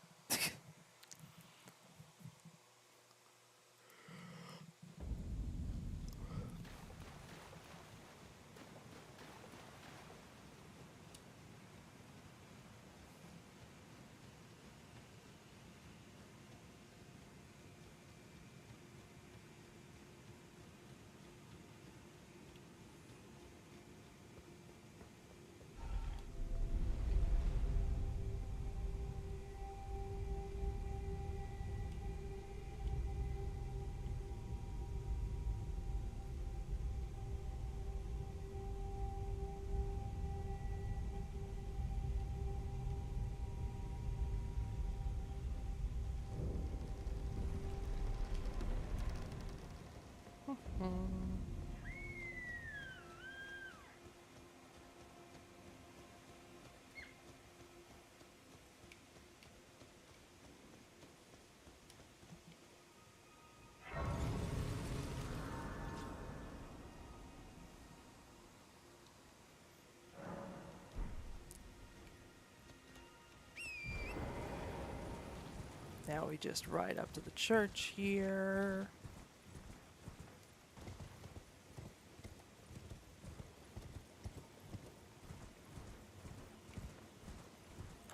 Now we just ride up to the church here.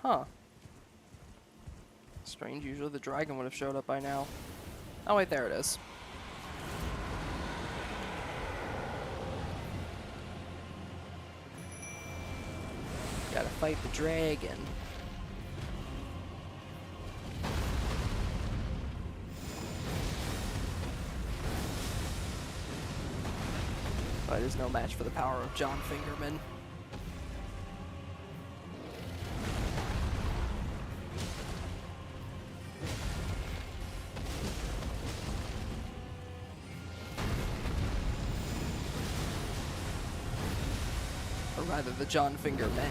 Huh. Strange, usually the dragon would have showed up by now. Oh wait, there it is. Gotta fight the dragon. But it is no match for the power of John Fingerman. Or rather, the John Fingermen.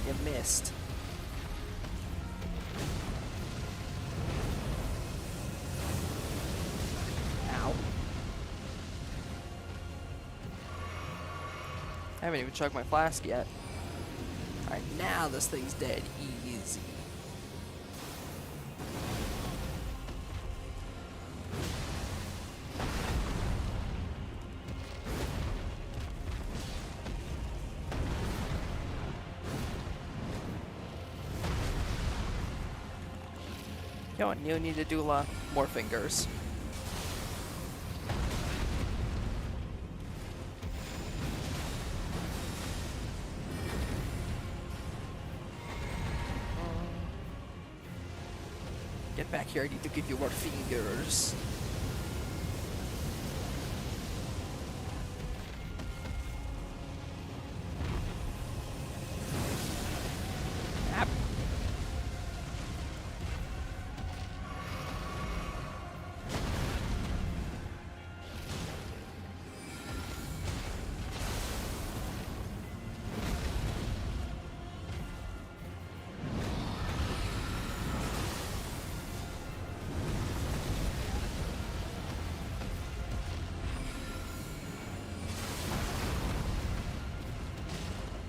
You missed. Ow. I haven't even chugged my flask yet. Alright, now this thing's dead easy. Yo, and you need to do more fingers. Get back here, I need to give you more fingers. Yep.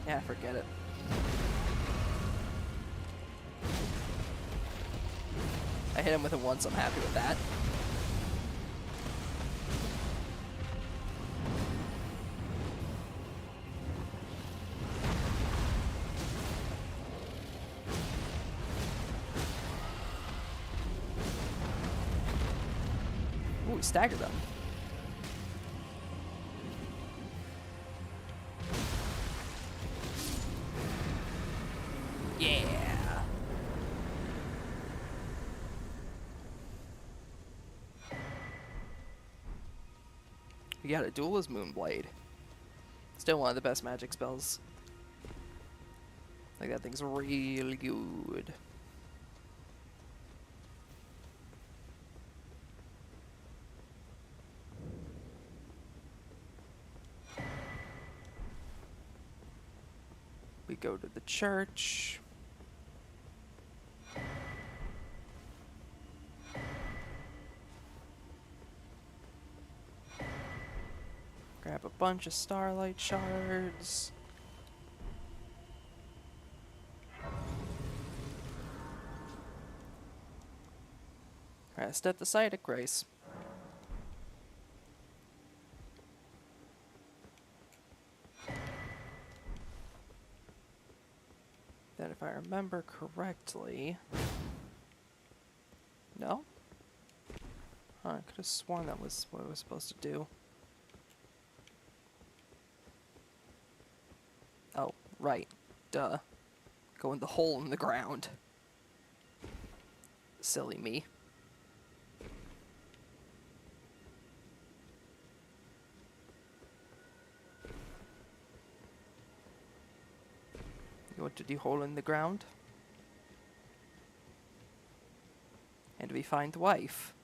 Yeah, forget it. I hit him with it once, I'm happy with that. Ooh, we staggered them. Yeah. We got a Duelist Moonblade. Still one of the best magic spells. Like, that thing's really good. We go to the church. Grab a bunch of starlight shards. Rest at the site of grace. Then if I remember correctly... No? Huh, I could have sworn that was what I was supposed to do. Oh, right. Duh. Go in the hole in the ground. Silly me. You want to do hole in the ground? And we find wife.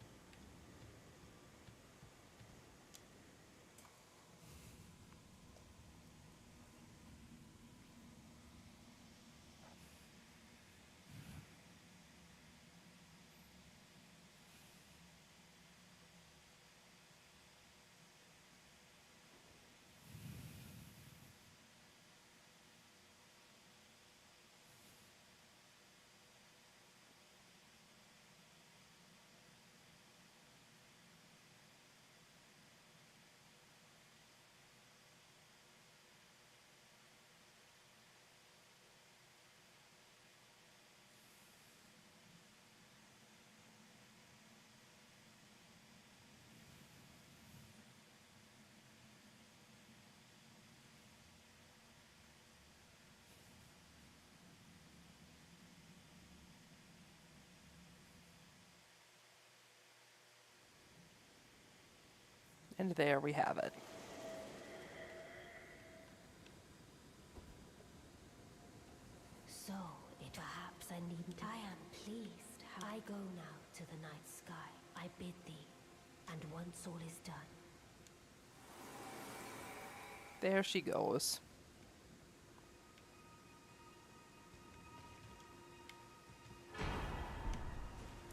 And there we have it. So, perhaps I needn't. I am pleased. I go now to the night sky. I bid thee, and once all is done. There she goes.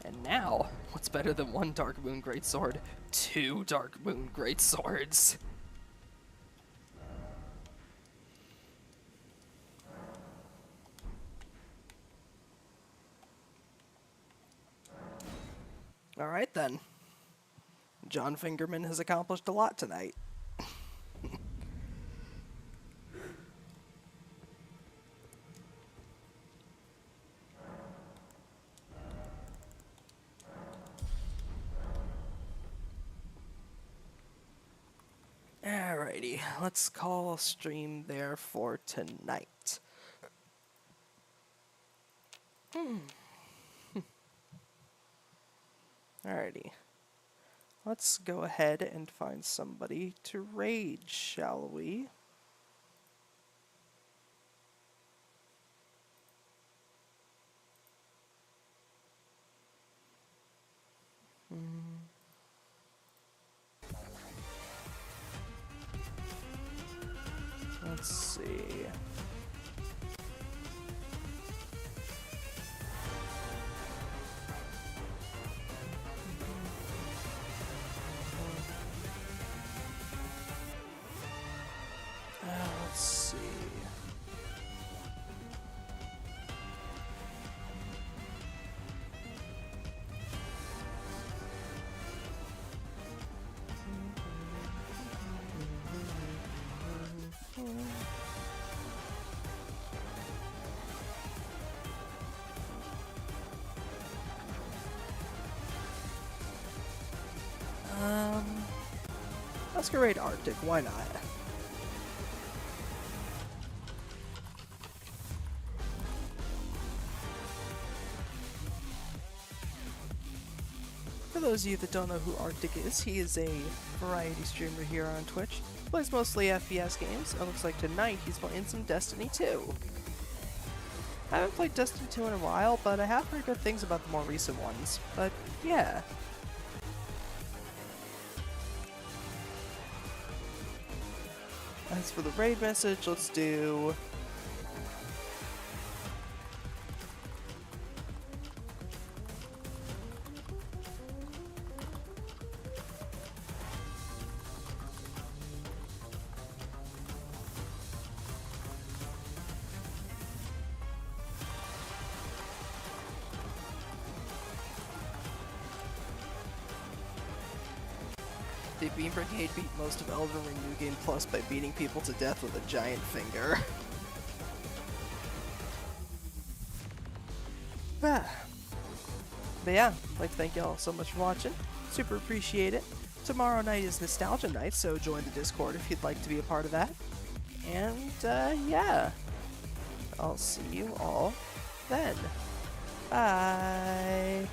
And now, what's better than one Dark Moon Greatsword? 2 Dark Moon Greatswords. Alright then. John Fingerman has accomplished a lot tonight. Alrighty, let's call stream there for tonight. Alrighty. Let's go ahead and find somebody to raid, shall we? Let's see. Let's see. Let's go raid Arctic, why not? For those of you that don't know who Arctic is, he is a variety streamer here on Twitch. Plays mostly FPS games, and looks like tonight he's playing some Destiny 2. I haven't played Destiny 2 in a while, but I have heard good things about the more recent ones. But yeah. As for the raid message, let's do... The Beam Brigade beat most of Elden Ring New Game Plus by beating people to death with a giant finger. But yeah, I'd like to thank y'all so much for watching. Super appreciate it. Tomorrow night is Nostalgia Night, so join the Discord if you'd like to be a part of that. And yeah, I'll see you all then. Bye!